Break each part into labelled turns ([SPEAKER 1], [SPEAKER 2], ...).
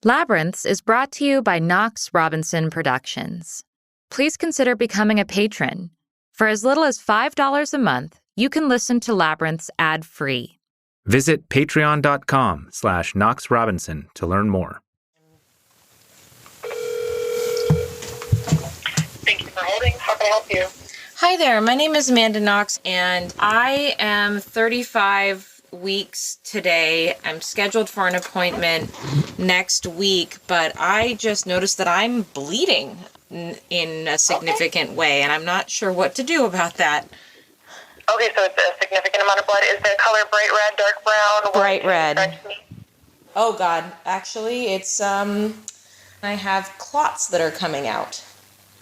[SPEAKER 1] Labyrinths is brought to you by Knox Robinson Productions. Please consider becoming a patron. For as little as $5 a month, you can listen to Labyrinths ad-free.
[SPEAKER 2] Visit patreon.com/Knox Robinson to learn more.
[SPEAKER 3] Thank you for holding. How can I help you?
[SPEAKER 4] Hi there, my name is Amanda Knox, and I am 35 weeks today. I'm scheduled for an appointment next week, but I just noticed that I'm bleeding in a significant way, and I'm not sure what to do about that.
[SPEAKER 3] Okay, so it's a significant amount of blood. Is the color bright red, dark brown?
[SPEAKER 4] Bright red. Oh God, actually, it's, I have clots that are coming out.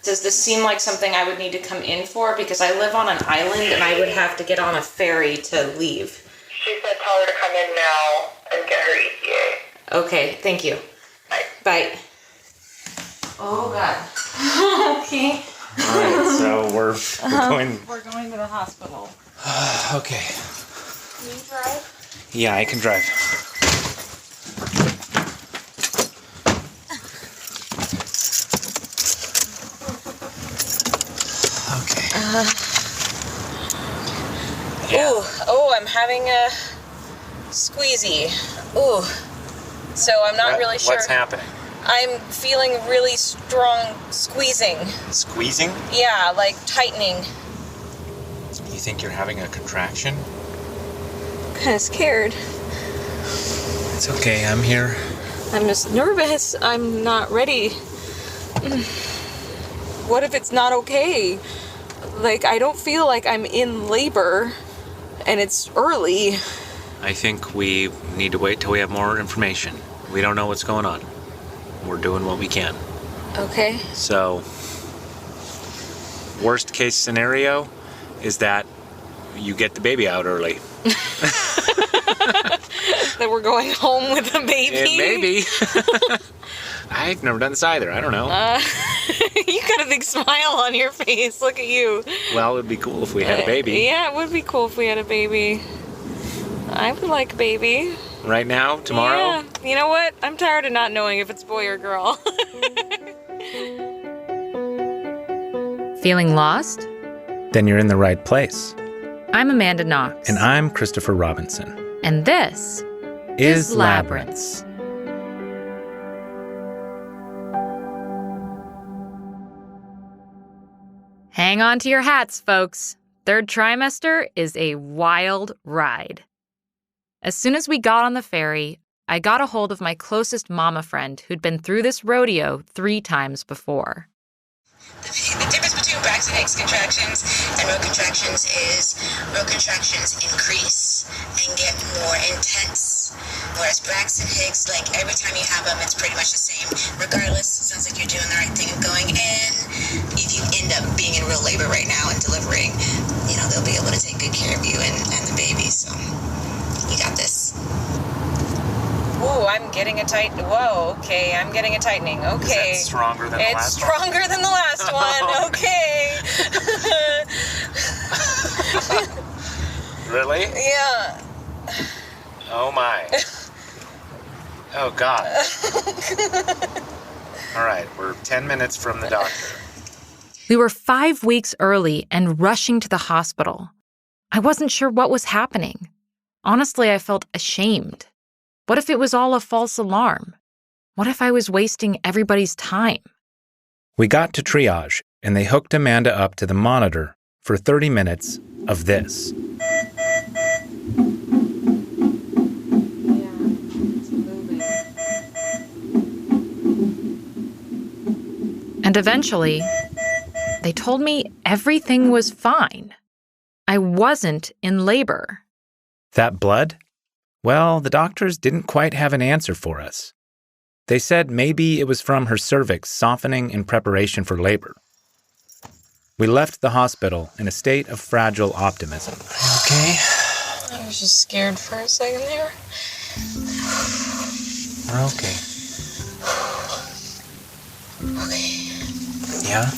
[SPEAKER 4] Does this seem like something I would need to come in for? Because I live on an island and I would have to get on a ferry to leave.
[SPEAKER 3] She said tell her to come in now and get her ETA.
[SPEAKER 4] Okay, thank you.
[SPEAKER 3] Bye.
[SPEAKER 4] Bye. Oh God. Okay.
[SPEAKER 2] All right, so we're going...
[SPEAKER 4] We're going to the hospital.
[SPEAKER 2] Okay.
[SPEAKER 4] Can you drive?
[SPEAKER 2] Yeah, I can drive. Okay.
[SPEAKER 4] Oh, I'm having a squeezy. Ooh. So I'm not really sure.
[SPEAKER 2] What's happening?
[SPEAKER 4] I'm feeling really strong squeezing.
[SPEAKER 2] Squeezing?
[SPEAKER 4] Yeah, like tightening.
[SPEAKER 2] You think you're having a contraction?
[SPEAKER 4] I'm kind of scared.
[SPEAKER 2] It's okay, I'm here.
[SPEAKER 4] I'm just nervous. I'm not ready. What if it's not okay? Like, I don't feel like I'm in labor, and it's early.
[SPEAKER 2] I think we need to wait till we have more information. We don't know what's going on. We're doing what we can.
[SPEAKER 4] Okay.
[SPEAKER 2] So, worst case scenario is that you get the baby out early.
[SPEAKER 4] That we're going home with the baby?
[SPEAKER 2] Maybe. I've never done this either. I don't know.
[SPEAKER 4] You got a big smile on your face. Look at you.
[SPEAKER 2] Well, it would be cool if we had a baby.
[SPEAKER 4] Yeah, it would be cool if we had a baby. I would like a baby.
[SPEAKER 2] Right now? Tomorrow?
[SPEAKER 4] Yeah. You know what? I'm tired of not knowing if it's boy or girl.
[SPEAKER 1] Feeling lost?
[SPEAKER 2] Then you're in the right place.
[SPEAKER 1] I'm Amanda Knox.
[SPEAKER 2] And I'm Christopher Robinson.
[SPEAKER 1] And this
[SPEAKER 2] is
[SPEAKER 1] Labyrinths. Hang on to your hats, folks. Third trimester is a wild ride. As soon as we got on the ferry, I got a hold of my closest mama friend who'd been through this rodeo 3 times before.
[SPEAKER 5] The difference between Braxton Hicks contractions and road contractions is road contractions increase and get more intense. Whereas Braxton Hicks, like every time you have them, it's pretty much the same. Regardless, it sounds like you're doing the right thing of going in. If you end up being in real labor right now and delivering, you know, they'll be able to take good care of you and the baby. So you got this.
[SPEAKER 4] Ooh, I'm getting a tight. Whoa, okay, I'm getting a tightening. Okay.
[SPEAKER 2] Is that stronger than the
[SPEAKER 4] it's
[SPEAKER 2] last one?
[SPEAKER 4] stronger than the last one. Okay.
[SPEAKER 2] Really?
[SPEAKER 4] Yeah.
[SPEAKER 2] Oh my. Oh God. All right, we're 10 minutes from the doctor.
[SPEAKER 1] We were 5 weeks early and rushing to the hospital. I wasn't sure what was happening. Honestly, I felt ashamed. What if it was all a false alarm? What if I was wasting everybody's time?
[SPEAKER 2] We got to triage, and they hooked Amanda up to the monitor for 30 minutes of this.
[SPEAKER 1] And eventually, they told me everything was fine. I wasn't in labor.
[SPEAKER 2] That blood? Well, the doctors didn't quite have an answer for us. They said maybe it was from her cervix softening in preparation for labor. We left the hospital in a state of fragile optimism. Okay.
[SPEAKER 4] I was just scared for a second there.
[SPEAKER 2] We're okay.
[SPEAKER 4] Okay.
[SPEAKER 2] Yeah?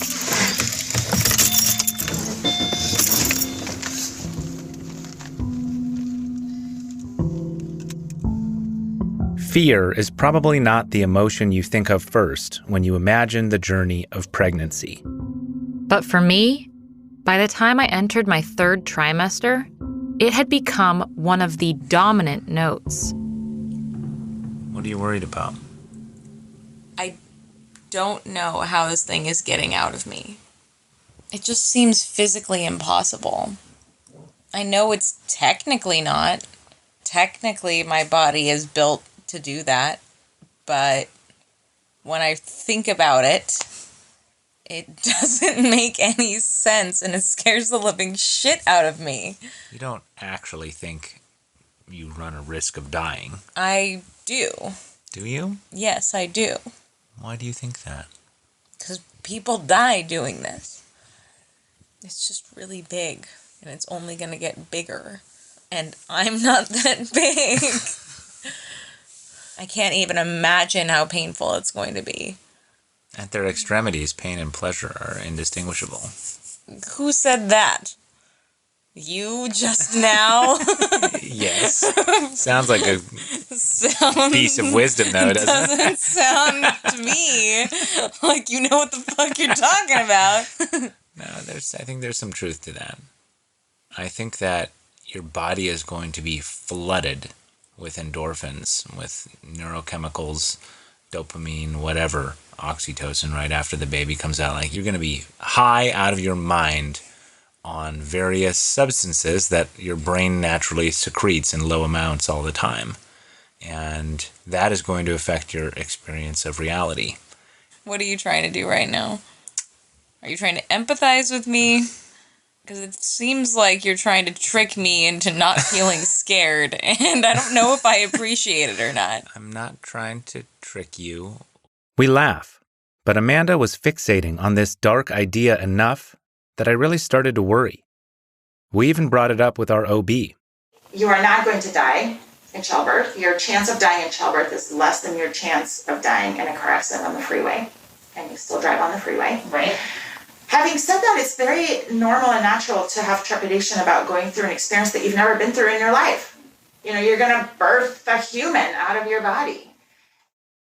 [SPEAKER 2] Fear is probably not the emotion you think of first when you imagine the journey of pregnancy.
[SPEAKER 1] But for me, by the time I entered my 3rd trimester, it had become one of the dominant notes.
[SPEAKER 2] What are you worried about?
[SPEAKER 4] I don't know how this thing is getting out of me. It just seems physically impossible. I know it's technically not. Technically, my body is built to do that. But when I think about it, it doesn't make any sense, and it scares the living shit out of me.
[SPEAKER 2] You don't actually think you run a risk of dying.
[SPEAKER 4] I do.
[SPEAKER 2] Do you?
[SPEAKER 4] Yes, I do.
[SPEAKER 2] Why do you think that?
[SPEAKER 4] Because people die doing this. It's just really big, and it's only going to get bigger. And I'm not that big. I can't even imagine how painful it's going to be.
[SPEAKER 2] At their extremities, pain and pleasure are indistinguishable.
[SPEAKER 4] Who said that? You just now?
[SPEAKER 2] Yes. Sounds like a piece of wisdom, though, doesn't it?
[SPEAKER 4] Doesn't sound to me like you know what the fuck you're talking about.
[SPEAKER 2] No, I think there's some truth to that. I think that your body is going to be flooded with endorphins, with neurochemicals, dopamine, whatever, oxytocin right after the baby comes out. Like, you're going to be high out of your mind on various substances that your brain naturally secretes in low amounts all the time. And that is going to affect your experience of reality.
[SPEAKER 4] What are you trying to do right now? Are you trying to empathize with me? Because it seems like you're trying to trick me into not feeling scared, and I don't know if I appreciate it or not.
[SPEAKER 2] I'm not trying to trick you. We laugh, but Amanda was fixating on this dark idea enough that I really started to worry. We even brought it up with our OB.
[SPEAKER 3] You are not going to die in childbirth. Your chance of dying in childbirth is less than your chance of dying in a car accident on the freeway. And you still drive on the freeway. Right. Having said that, it's very normal and natural to have trepidation about going through an experience that you've never been through in your life. You know, you're going to birth a human out of your body.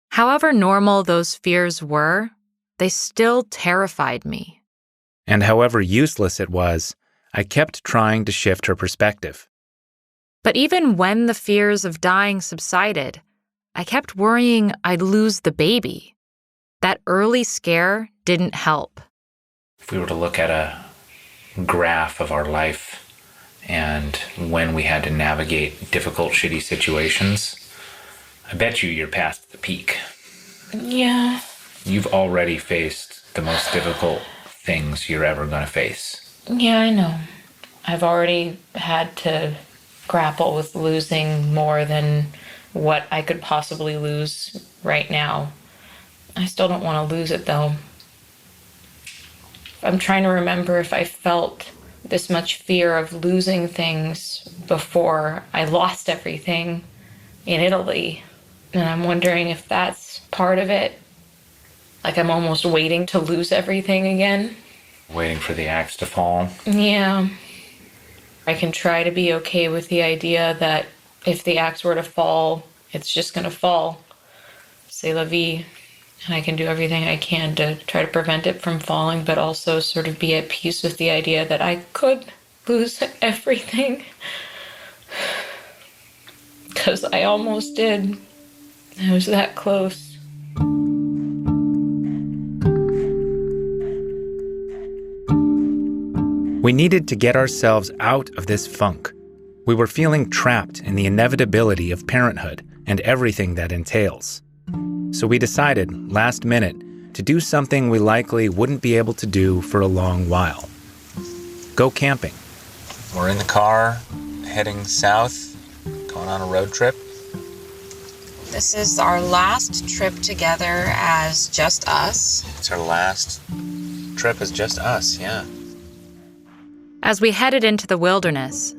[SPEAKER 1] However normal those fears were, they still terrified me.
[SPEAKER 2] And however useless it was, I kept trying to shift her perspective.
[SPEAKER 1] But even when the fears of dying subsided, I kept worrying I'd lose the baby. That early scare didn't help.
[SPEAKER 2] If we were to look at a graph of our life and when we had to navigate difficult, shitty situations, I bet you're past the peak.
[SPEAKER 4] Yeah.
[SPEAKER 2] You've already faced the most difficult things you're ever going to face.
[SPEAKER 4] Yeah, I know. I've already had to grapple with losing more than what I could possibly lose right now. I still don't want to lose it, though. I'm trying to remember if I felt this much fear of losing things before I lost everything in Italy. And I'm wondering if that's part of it. Like I'm almost waiting to lose everything again.
[SPEAKER 2] Waiting for the axe to fall.
[SPEAKER 4] Yeah. I can try to be okay with the idea that if the axe were to fall, it's just going to fall. C'est la vie. And I can do everything I can to try to prevent it from falling, but also sort of be at peace with the idea that I could lose everything. Because I almost did. I was that close.
[SPEAKER 2] We needed to get ourselves out of this funk. We were feeling trapped in the inevitability of parenthood and everything that entails. So we decided, last minute, to do something we likely wouldn't be able to do for a long while. Go camping. We're in the car, heading south, going on a road trip.
[SPEAKER 4] This is our last trip together as just us.
[SPEAKER 2] It's our last trip as just us, yeah.
[SPEAKER 1] As we headed into the wilderness,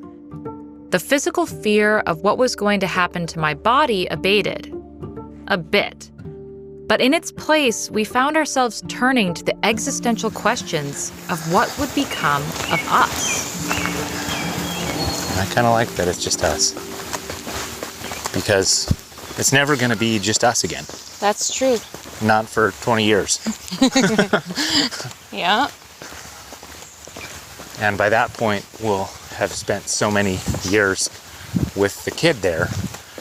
[SPEAKER 1] the physical fear of what was going to happen to my body abated. A bit. But in its place, we found ourselves turning to the existential questions of what would become of us.
[SPEAKER 2] I kind of like that it's just us. Because It's never going to be just us again.
[SPEAKER 4] That's true.
[SPEAKER 2] Not for 20 years.
[SPEAKER 4] Yeah.
[SPEAKER 2] And by that point, we'll have spent so many years with the kid there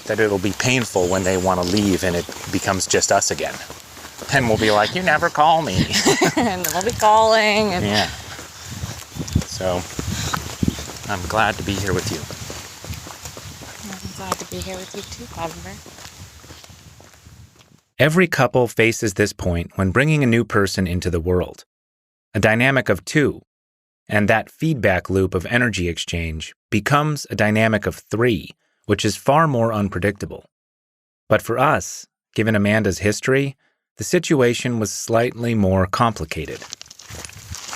[SPEAKER 2] that it'll be painful when they want to leave and it becomes just us again. And we'll be like, you never call me.
[SPEAKER 4] And they'll be calling. And
[SPEAKER 2] Yeah. So, I'm glad to be here with you.
[SPEAKER 4] I'm glad to be here with you too, Oliver.
[SPEAKER 2] Every couple faces this point when bringing a new person into the world. A dynamic of two. And that feedback loop of energy exchange becomes a dynamic of three, which is far more unpredictable. But for us, given Amanda's history, the situation was slightly more complicated.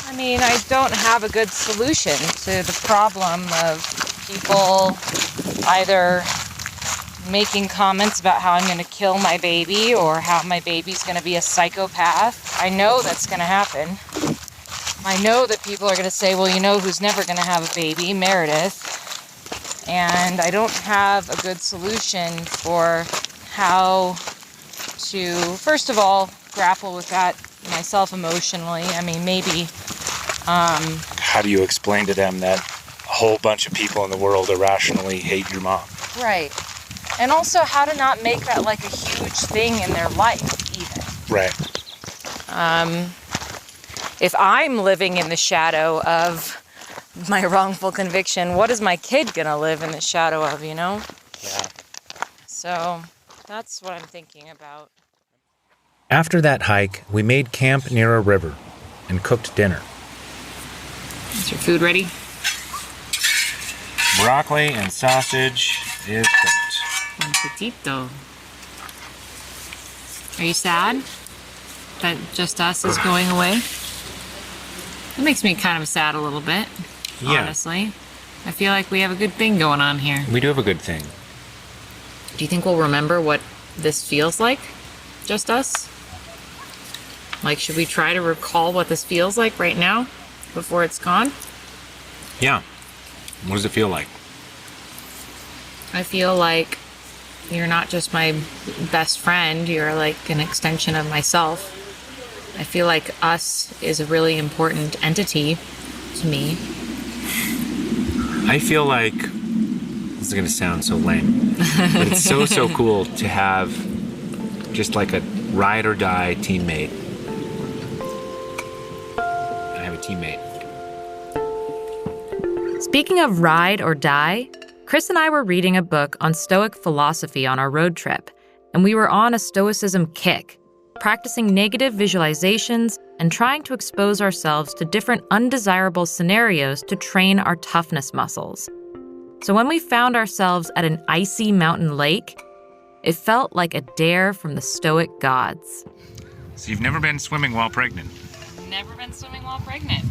[SPEAKER 4] I mean, I don't have a good solution to the problem of people either making comments about how I'm going to kill my baby or how my baby's going to be a psychopath. I know that's going to happen. I know that people are going to say, well, you know who's never going to have a baby? Meredith. And I don't have a good solution for how to, first of all, grapple with that myself emotionally. I mean, maybe...
[SPEAKER 2] How do you explain to them that a whole bunch of people in the world irrationally hate your mom?
[SPEAKER 4] Right. And also how to not make that like a huge thing in their life, even.
[SPEAKER 2] Right.
[SPEAKER 4] If I'm living in the shadow of my wrongful conviction, what is my kid gonna live in the shadow of, you know?
[SPEAKER 2] Yeah.
[SPEAKER 4] So that's what I'm thinking about.
[SPEAKER 2] After that hike, we made camp near a river and cooked dinner.
[SPEAKER 4] Is your food ready?
[SPEAKER 2] Broccoli and sausage is cooked.
[SPEAKER 4] Buen petito. Are you sad that Just Us is going away? It makes me kind of sad a little bit, honestly. I feel like we have a good thing going on here.
[SPEAKER 2] We do have a good thing.
[SPEAKER 1] Do you think we'll remember what this feels like? Just us? Like, should we try to recall what this feels like right now before it's gone?
[SPEAKER 2] Yeah. What does it feel like?
[SPEAKER 1] I feel like you're not just my best friend, you're like an extension of myself. I feel like us is a really important entity to me.
[SPEAKER 2] I feel like, this is going to sound so lame, but it's so cool to have just like a ride or die teammate. I have a teammate.
[SPEAKER 1] Speaking of ride or die, Chris and I were reading a book on Stoic philosophy on our road trip, and we were on a Stoicism kick, practicing negative visualizations and trying to expose ourselves to different undesirable scenarios to train our toughness muscles. So when we found ourselves at an icy mountain lake, it felt like a dare from the Stoic gods.
[SPEAKER 2] So you've never been swimming while pregnant?
[SPEAKER 4] Never been swimming while pregnant.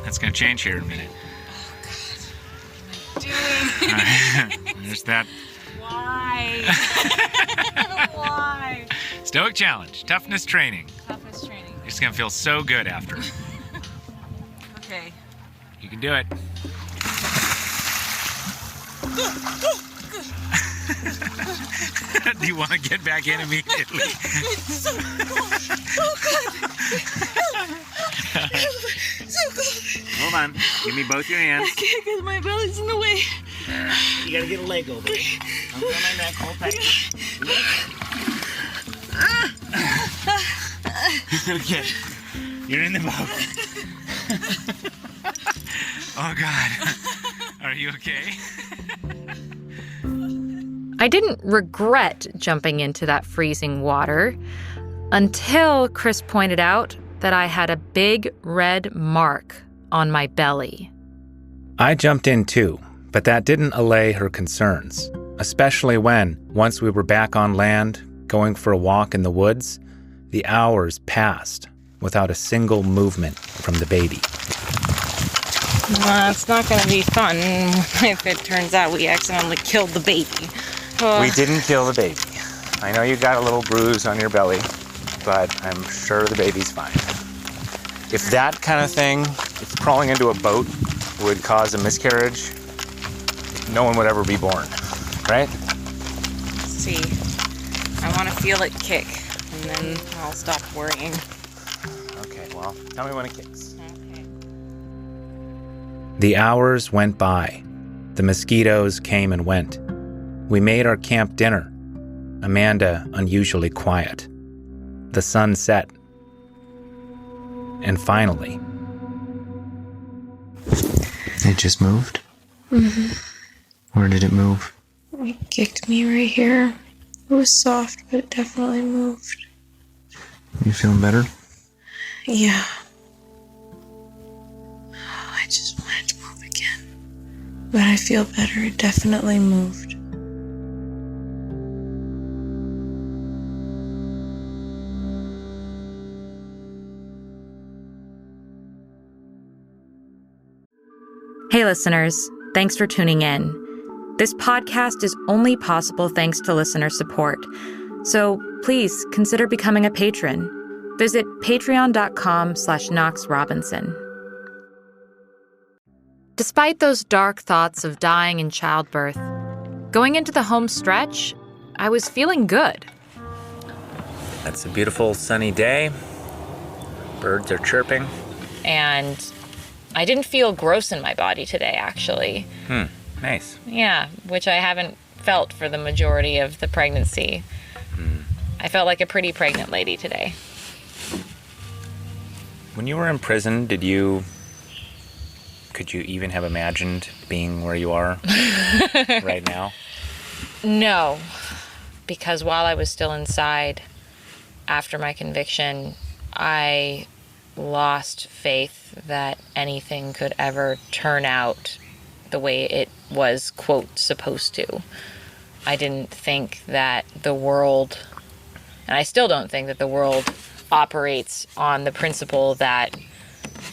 [SPEAKER 2] That's going to change here in a minute. There's that.
[SPEAKER 4] Why? Why?
[SPEAKER 2] Stoic challenge, toughness training.
[SPEAKER 4] Toughness training.
[SPEAKER 2] You're just going to feel so good after.
[SPEAKER 4] Okay.
[SPEAKER 2] You can do it. Do you want to get back in immediately?
[SPEAKER 5] So good.
[SPEAKER 2] Hold on. Give me both your hands.
[SPEAKER 5] I can't because my belly's in the way.
[SPEAKER 2] You gotta get a leg over it. I'm on my neck. Hold tight. Okay. You're in the boat. Oh, God. Are you okay?
[SPEAKER 1] I didn't regret jumping into that freezing water until Chris pointed out that I had a big red mark on my belly.
[SPEAKER 2] I jumped in too, but that didn't allay her concerns, especially when, once we were back on land, going for a walk in the woods, the hours passed without a single movement from the baby.
[SPEAKER 4] It's not going to be fun if it turns out we accidentally killed the baby.
[SPEAKER 2] We didn't kill the baby. I know you got a little bruise on your belly, but I'm sure the baby's fine. If that kind of thing, if crawling into a boat would cause a miscarriage, no one would ever be born, right?
[SPEAKER 4] Let's see. I want to feel it kick, and then I'll stop worrying.
[SPEAKER 2] Okay, well, tell me when it kicks.
[SPEAKER 4] Okay.
[SPEAKER 2] The hours went by. The mosquitoes came and went. We made our camp dinner. Amanda unusually quiet. The sun set. And finally...
[SPEAKER 6] It just moved? Mm-hmm. Where did it move?
[SPEAKER 7] It kicked me right here. It was soft, but it definitely moved.
[SPEAKER 6] You feeling better?
[SPEAKER 7] Yeah. I just wanted to move again. But I feel better. It definitely moved.
[SPEAKER 1] Hey, listeners. Thanks for tuning in. This podcast is only possible thanks to listener support. So please consider becoming a patron. Visit patreon.com/Knox Robinson. Despite those dark thoughts of dying in childbirth, going into the home stretch, I was feeling good.
[SPEAKER 2] It's a beautiful sunny day. Birds are chirping.
[SPEAKER 4] And I didn't feel gross in my body today, actually.
[SPEAKER 2] Nice.
[SPEAKER 4] Yeah, which I haven't felt for the majority of the pregnancy. I felt like a pretty pregnant lady today.
[SPEAKER 2] When you were in prison, could you even have imagined being where you are right now?
[SPEAKER 4] No, because while I was still inside after my conviction, I lost faith that anything could ever turn out the way it was, quote, supposed to. I didn't think that the world, and I still don't think that the world operates on the principle that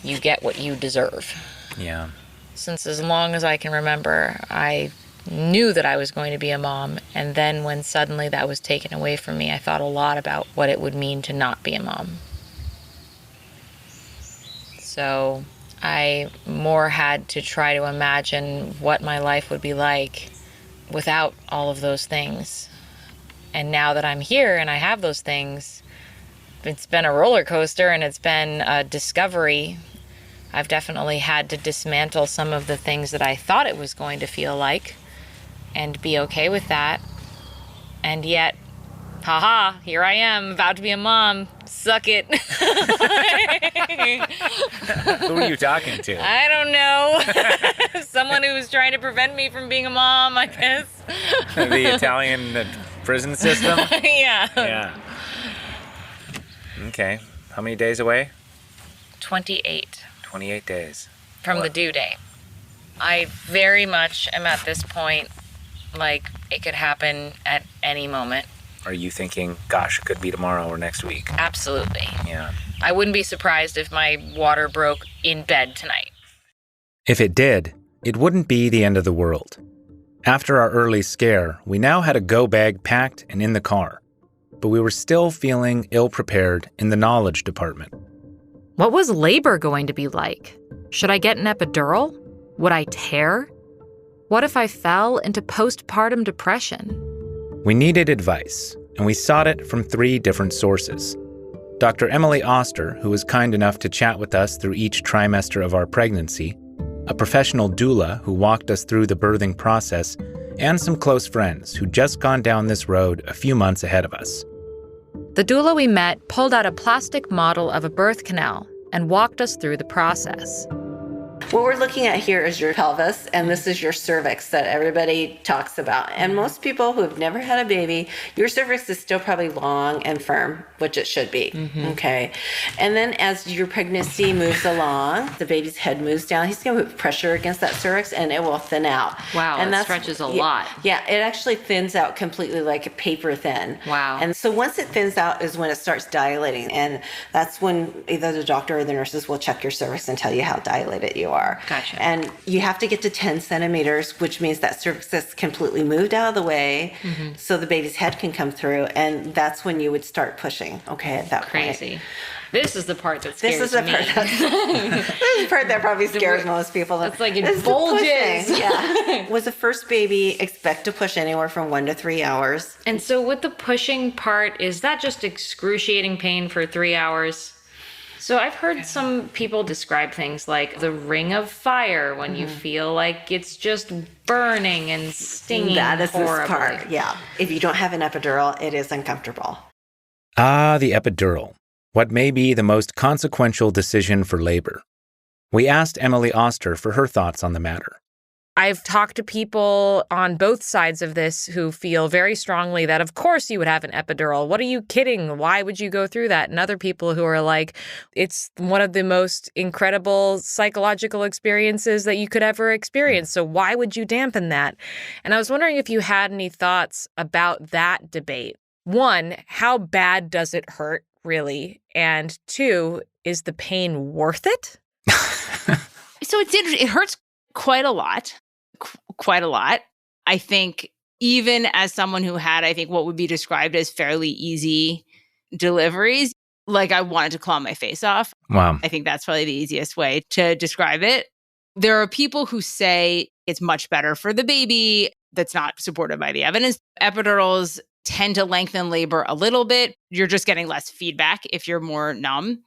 [SPEAKER 4] you get what you deserve.
[SPEAKER 2] Yeah.
[SPEAKER 4] Since as long as I can remember, I knew that I was going to be a mom, and then when suddenly that was taken away from me, I thought a lot about what it would mean to not be a mom. So I more had to try to imagine what my life would be like without all of those things. And now that I'm here and I have those things, it's been a roller coaster and it's been a discovery. I've definitely had to dismantle some of the things that I thought it was going to feel like and be okay with that. And yet, haha, here I am, about to be a mom. Suck it.
[SPEAKER 2] Who are you talking to?
[SPEAKER 4] I don't know. Someone who was trying to prevent me from being a mom, I guess.
[SPEAKER 2] The Italian prison system?
[SPEAKER 4] Yeah.
[SPEAKER 2] Yeah. Okay. How many days away?
[SPEAKER 4] 28.
[SPEAKER 2] 28 days.
[SPEAKER 4] From the due date. I very much am at this point like it could happen at any moment.
[SPEAKER 2] Are you thinking, gosh, it could be tomorrow or next week?
[SPEAKER 4] Absolutely.
[SPEAKER 2] Yeah.
[SPEAKER 4] I wouldn't be surprised if my water broke in bed tonight.
[SPEAKER 2] If it did, it wouldn't be the end of the world. After our early scare, we now had a go bag packed and in the car. But we were still feeling ill-prepared in the knowledge department.
[SPEAKER 1] What was labor going to be like? Should I get an epidural? Would I tear? What if I fell into postpartum depression?
[SPEAKER 2] We needed advice, and we sought it from 3 different sources. Dr. Emily Oster, who was kind enough to chat with us through each trimester of our pregnancy, a professional doula who walked us through the birthing process, and some close friends who'd just gone down this road a few months ahead of us.
[SPEAKER 1] The doula we met pulled out a plastic model of a birth canal and walked us through the process.
[SPEAKER 8] What we're looking at here is your pelvis, and this is your cervix that everybody talks about. And most people who have never had a baby, your cervix is still probably long and firm, which it should be, okay? And then as your pregnancy moves along, the baby's head moves down, he's gonna put pressure against that cervix and it will thin out.
[SPEAKER 1] Wow,
[SPEAKER 8] and
[SPEAKER 1] that stretches a lot.
[SPEAKER 8] Yeah, it actually thins out completely like a paper thin.
[SPEAKER 1] Wow.
[SPEAKER 8] And so once it thins out is when it starts dilating, and that's when either the doctor or the nurses will check your cervix and tell you how dilated you are. you are.
[SPEAKER 4] Gotcha.
[SPEAKER 8] And you have to get to 10 centimeters, which means that cervix is completely moved out of the way so the baby's head can come through. And that's when you would start pushing, okay, at that point.
[SPEAKER 4] Crazy. This is the part that scares
[SPEAKER 8] This is the
[SPEAKER 4] me.
[SPEAKER 8] part this is the part that probably scares most people.
[SPEAKER 4] It's like it
[SPEAKER 8] It's the
[SPEAKER 4] bulges.
[SPEAKER 8] pushing. Yeah. Was the first baby, expect to push anywhere from 1 to 3 hours.
[SPEAKER 1] And so with the pushing part, is that just excruciating pain for 3 hours? So I've heard some people describe things like the ring of fire when you feel like it's just burning and stinging
[SPEAKER 8] That is
[SPEAKER 1] horribly.
[SPEAKER 8] this part. Yeah. If you don't have an epidural, it is uncomfortable.
[SPEAKER 2] Ah, the epidural. What may be the most consequential decision for labor. We asked Emily Oster for her thoughts on the matter.
[SPEAKER 1] I've talked to people on both sides of this who feel very strongly that, of course, you would have an epidural. What are you kidding? Why would you go through that? And other people who are like, it's one of the most incredible psychological experiences that you could ever experience. So why would you dampen that? And I was wondering if you had any thoughts about that debate. One, how bad does it hurt, really? And two, is the pain worth it?
[SPEAKER 9] So it's interesting. It hurts quite a lot. Quite a lot. I think even as someone who had, I think, what would be described as fairly easy deliveries, like I wanted to claw my face off.
[SPEAKER 2] Wow.
[SPEAKER 9] I think that's probably the easiest way to describe it. There are people who say it's much better for the baby. That's not supported by the evidence. Epidurals tend to lengthen labor a little bit. You're just getting less feedback if you're more numb.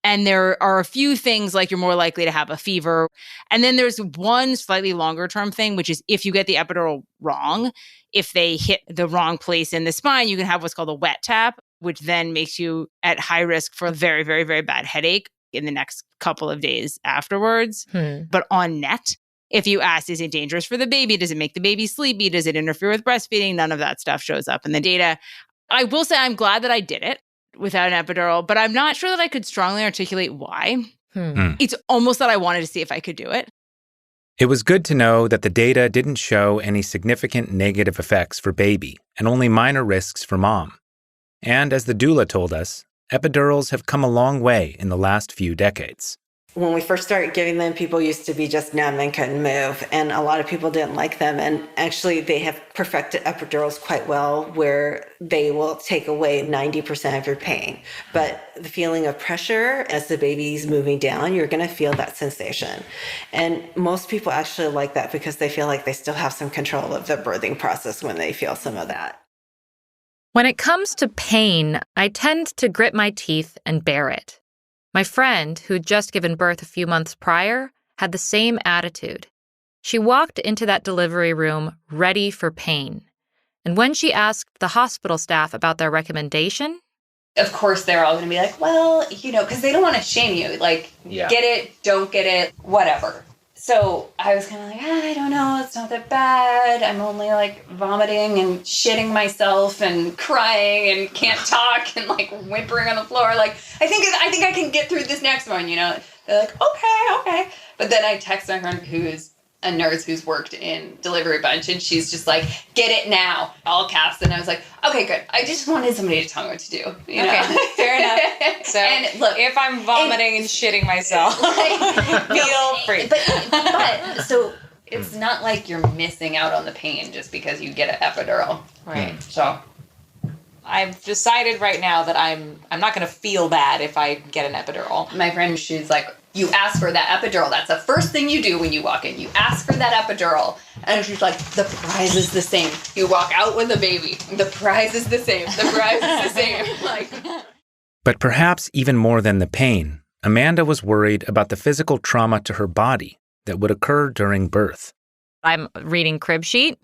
[SPEAKER 9] And there are a few things like you're more likely to have a fever. And then there's one slightly longer term thing, which is if you get the epidural wrong, if they hit the wrong place in the spine, you can have what's called a wet tap, which then makes you at high risk for a very, very, very bad headache in the next couple of days afterwards. But on net, if you ask, is it dangerous for the baby? Does it make the baby sleepy? Does it interfere with breastfeeding? None of that stuff shows up in the data. I will say I'm glad that I did it without an epidural, but I'm not sure that I could strongly articulate why. It's almost that I wanted to see if I could do it.
[SPEAKER 2] It was good to know that the data didn't show any significant negative effects for baby and only minor risks for mom. And as the doula told us, epidurals have come a long way in the last few decades.
[SPEAKER 8] When we first started giving them, people used to be just numb and couldn't move. And a lot of people didn't like them. And actually, they have perfected epidurals quite well, where they will take away 90% of your pain. But the feeling of pressure as the baby's moving down, you're going to feel that sensation. And most people actually like that because they feel like they still have some control of the birthing process when they feel some of that.
[SPEAKER 1] When it comes to pain, I tend to grit my teeth and bear it. My friend, who'd just given birth a few months prior, had the same attitude. She walked into that delivery room ready for pain. And when she asked the hospital staff about their recommendation,
[SPEAKER 10] of course, they're all going to be like, well, because they don't want to shame you. Like, get it, don't get it, whatever. So I was kind of like, I don't know, it's not that bad. I'm only like vomiting and shitting myself and crying and can't talk and like whimpering on the floor. Like, I think I can get through this next one, They're like, okay. But then I text my friend who's a nurse who's worked in delivery bunch, and she's just like, get it now, all caps. And I was like, okay, good. I just wanted somebody to tell me what to do.
[SPEAKER 4] Okay, fair enough. So
[SPEAKER 10] and look,
[SPEAKER 4] if I'm vomiting and shitting myself, feel free.
[SPEAKER 10] But so it's not like you're missing out on the pain just because you get an epidural.
[SPEAKER 4] Right.
[SPEAKER 10] So
[SPEAKER 4] I've decided right now that I'm not going to feel bad if I get an epidural.
[SPEAKER 10] My friend, she's like, you ask for that epidural. That's the first thing you do when you walk in. You ask for that epidural. And she's like, the prize is the same. You walk out with a baby. The prize is the same. The prize is the same. Like.
[SPEAKER 2] But perhaps even more than the pain, Amanda was worried about the physical trauma to her body that would occur during birth.
[SPEAKER 1] I'm reading Crib Sheet,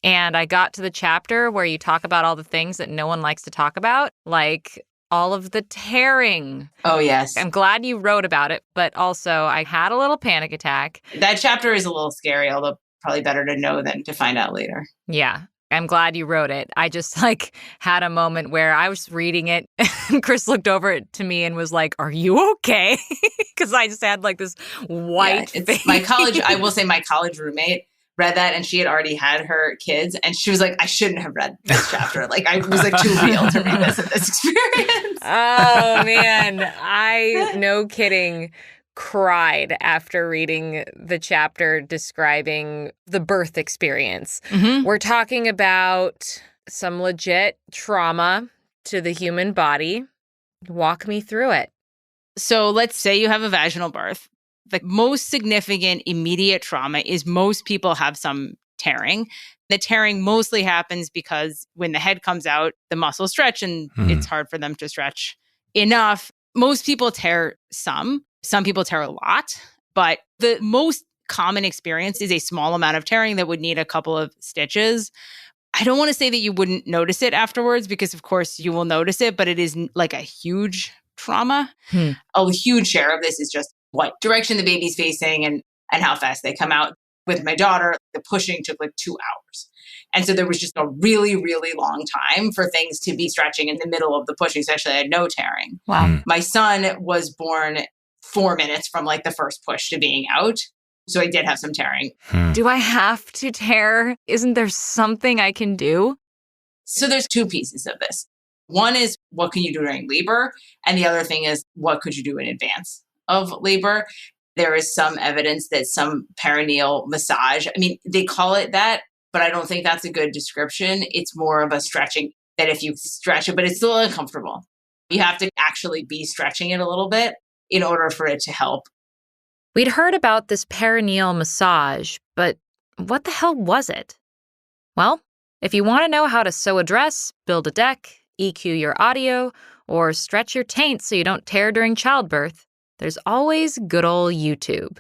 [SPEAKER 1] and I got to the chapter where you talk about all the things that no one likes to talk about, like all of the tearing.
[SPEAKER 11] Oh, yes.
[SPEAKER 1] I'm glad you wrote about it, but also I had a little panic attack.
[SPEAKER 11] That chapter is a little scary, although probably better to know than to find out later.
[SPEAKER 1] Yeah. I'm glad you wrote it. I just had a moment where I was reading it and Chris looked over it to me and was like, are you okay? Because I just had this white face.
[SPEAKER 11] My college roommate read that, and she had already had her kids, and she was like, I shouldn't have read this chapter. I was too real to revisit this experience.
[SPEAKER 1] Oh man, no kidding. cried after reading the chapter describing the birth experience. We're talking about some legit trauma to the human body. Walk me through it.
[SPEAKER 9] So let's say you have a vaginal birth. The most significant immediate trauma is most people have some tearing. The tearing mostly happens because when the head comes out, the muscles stretch and it's hard for them to stretch enough. Most people tear some. Some people tear a lot. But the most common experience is a small amount of tearing that would need a couple of stitches. I don't want to say that you wouldn't notice it afterwards because, of course, you will notice it, but it is like a huge trauma.
[SPEAKER 11] A huge share of this is just what direction the baby's facing and how fast they come out. With my daughter, the pushing took like 2 hours. And so there was just a really, really long time for things to be stretching in the middle of the pushing, especially I had no tearing.
[SPEAKER 1] Wow.
[SPEAKER 11] My son was born 4 minutes from like the first push to being out. So I did have some tearing.
[SPEAKER 1] Do I have to tear? Isn't there something I can do?
[SPEAKER 11] So there's 2 pieces of this. One is what can you do during labor? And the other thing is what could you do in advance of labor? There is some evidence that some perineal massage, I mean, they call it that, but I don't think that's a good description. It's more of a stretching that if you stretch it, but it's still uncomfortable. You have to actually be stretching it a little bit in order for it to help.
[SPEAKER 1] We'd heard about this perineal massage, but what the hell was it? Well, if you want to know how to sew a dress, build a deck, EQ your audio, or stretch your taint so you don't tear during childbirth, there's always good old YouTube.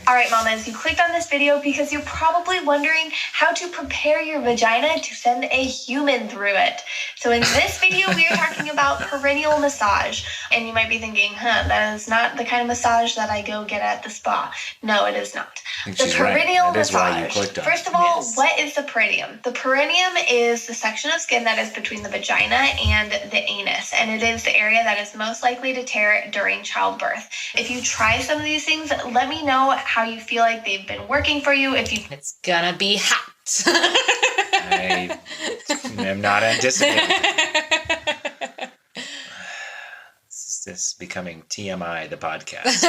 [SPEAKER 12] All right, mamas, you clicked on this video because you're probably wondering how to prepare your vagina to send a human through it. So in this video, we are talking about perineal massage. And you might be thinking, that is not the kind of massage that I go get at the spa. No, it is not. The perineal massage. First of all, what is the perineum? The perineum is the section of skin that is between the vagina and the anus. And it is the area that is most likely to tear during childbirth. If you try some of these things, let me know how you feel like they've been working for you.
[SPEAKER 4] It's gonna be hot.
[SPEAKER 2] I am not anticipating. This is becoming TMI, the podcast.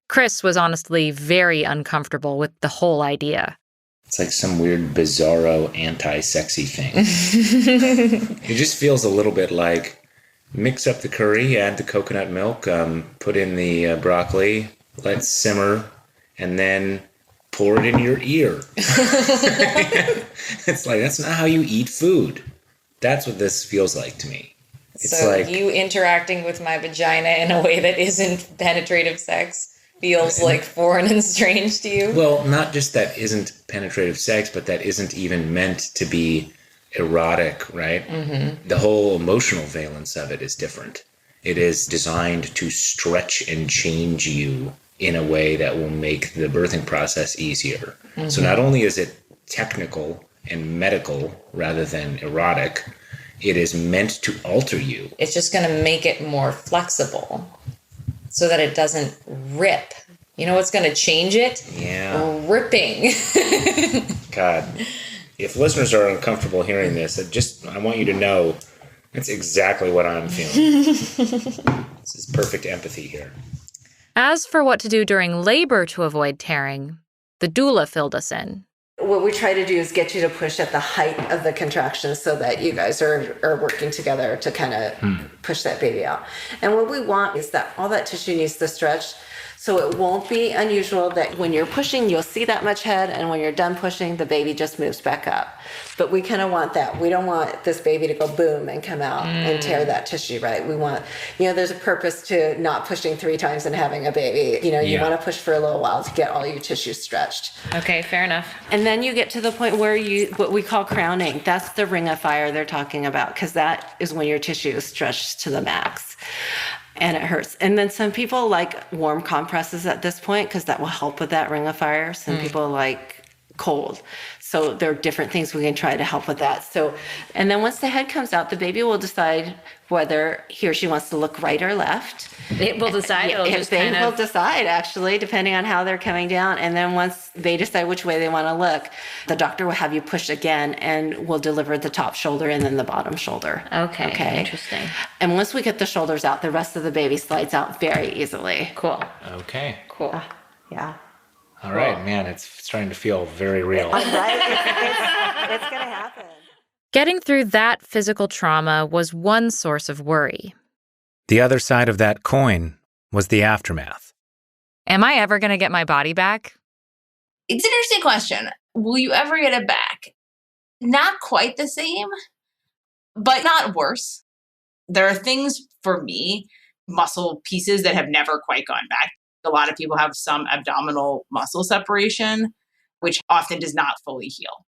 [SPEAKER 1] Chris was honestly very uncomfortable with the whole idea.
[SPEAKER 2] It's like some weird, bizarro, anti-sexy thing. It just feels a little bit like mix up the curry, add the coconut milk, put in the broccoli, let simmer, and then pour it in your ear. It's like, that's not how you eat food. That's what this feels like to me. It's
[SPEAKER 1] so
[SPEAKER 2] like
[SPEAKER 1] you interacting with my vagina in a way that isn't penetrative sex feels like foreign and strange to you?
[SPEAKER 2] Well, not just that isn't penetrative sex, but that isn't even meant to be erotic, right? Mm-hmm. The whole emotional valence of it is different. It is designed to stretch and change you in a way that will make the birthing process easier. Mm-hmm. So not only is it technical and medical rather than erotic, it is meant to alter you.
[SPEAKER 1] It's just going to make it more flexible so that it doesn't rip. You know what's going to change it?
[SPEAKER 2] Yeah.
[SPEAKER 1] Ripping.
[SPEAKER 2] God. If listeners are uncomfortable hearing this, I want you to know that's exactly what I'm feeling. This is perfect empathy here.
[SPEAKER 1] As for what to do during labor to avoid tearing, the doula filled us in.
[SPEAKER 8] What we try to do is get you to push at the height of the contractions so that you guys are working together to kind of push that baby out. And what we want is that all that tissue needs to stretch. So it won't be unusual that when you're pushing, you'll see that much head, and when you're done pushing, the baby just moves back up. But we kind of want that. We don't want this baby to go boom and come out and tear that tissue, right? We want, there's a purpose to not pushing 3 times and having a baby. You want to push for a little while to get all your tissue stretched.
[SPEAKER 1] Okay, fair enough.
[SPEAKER 8] And then you get to the point where what we call crowning. That's the ring of fire they're talking about, because that is when your tissue is stretched to the max. And it hurts. And then some people like warm compresses at this point because that will help with that ring of fire. Some people like cold. So there are different things we can try to help with that. So, and then once the head comes out, the baby will decide whether he or she wants to look right or left.
[SPEAKER 4] It will decide.
[SPEAKER 8] Yeah, they will decide, actually, depending on how they're coming down. And then once they decide which way they want to look, the doctor will have you push again and will deliver the top shoulder and then the bottom shoulder.
[SPEAKER 4] Okay. Interesting.
[SPEAKER 8] And once we get the shoulders out, the rest of the baby slides out very easily.
[SPEAKER 4] Cool.
[SPEAKER 2] Okay.
[SPEAKER 4] Cool.
[SPEAKER 8] Yeah.
[SPEAKER 2] All right, man, it's starting to feel very real.
[SPEAKER 8] Right? It's going to happen.
[SPEAKER 1] Getting through that physical trauma was one source of worry.
[SPEAKER 2] The other side of that coin was the aftermath.
[SPEAKER 1] Am I ever going to get my body back?
[SPEAKER 11] It's an interesting question. Will you ever get it back? Not quite the same, but not worse. There are things for me, muscle pieces that have never quite gone back. A lot of people have some abdominal muscle separation, which often does not fully heal.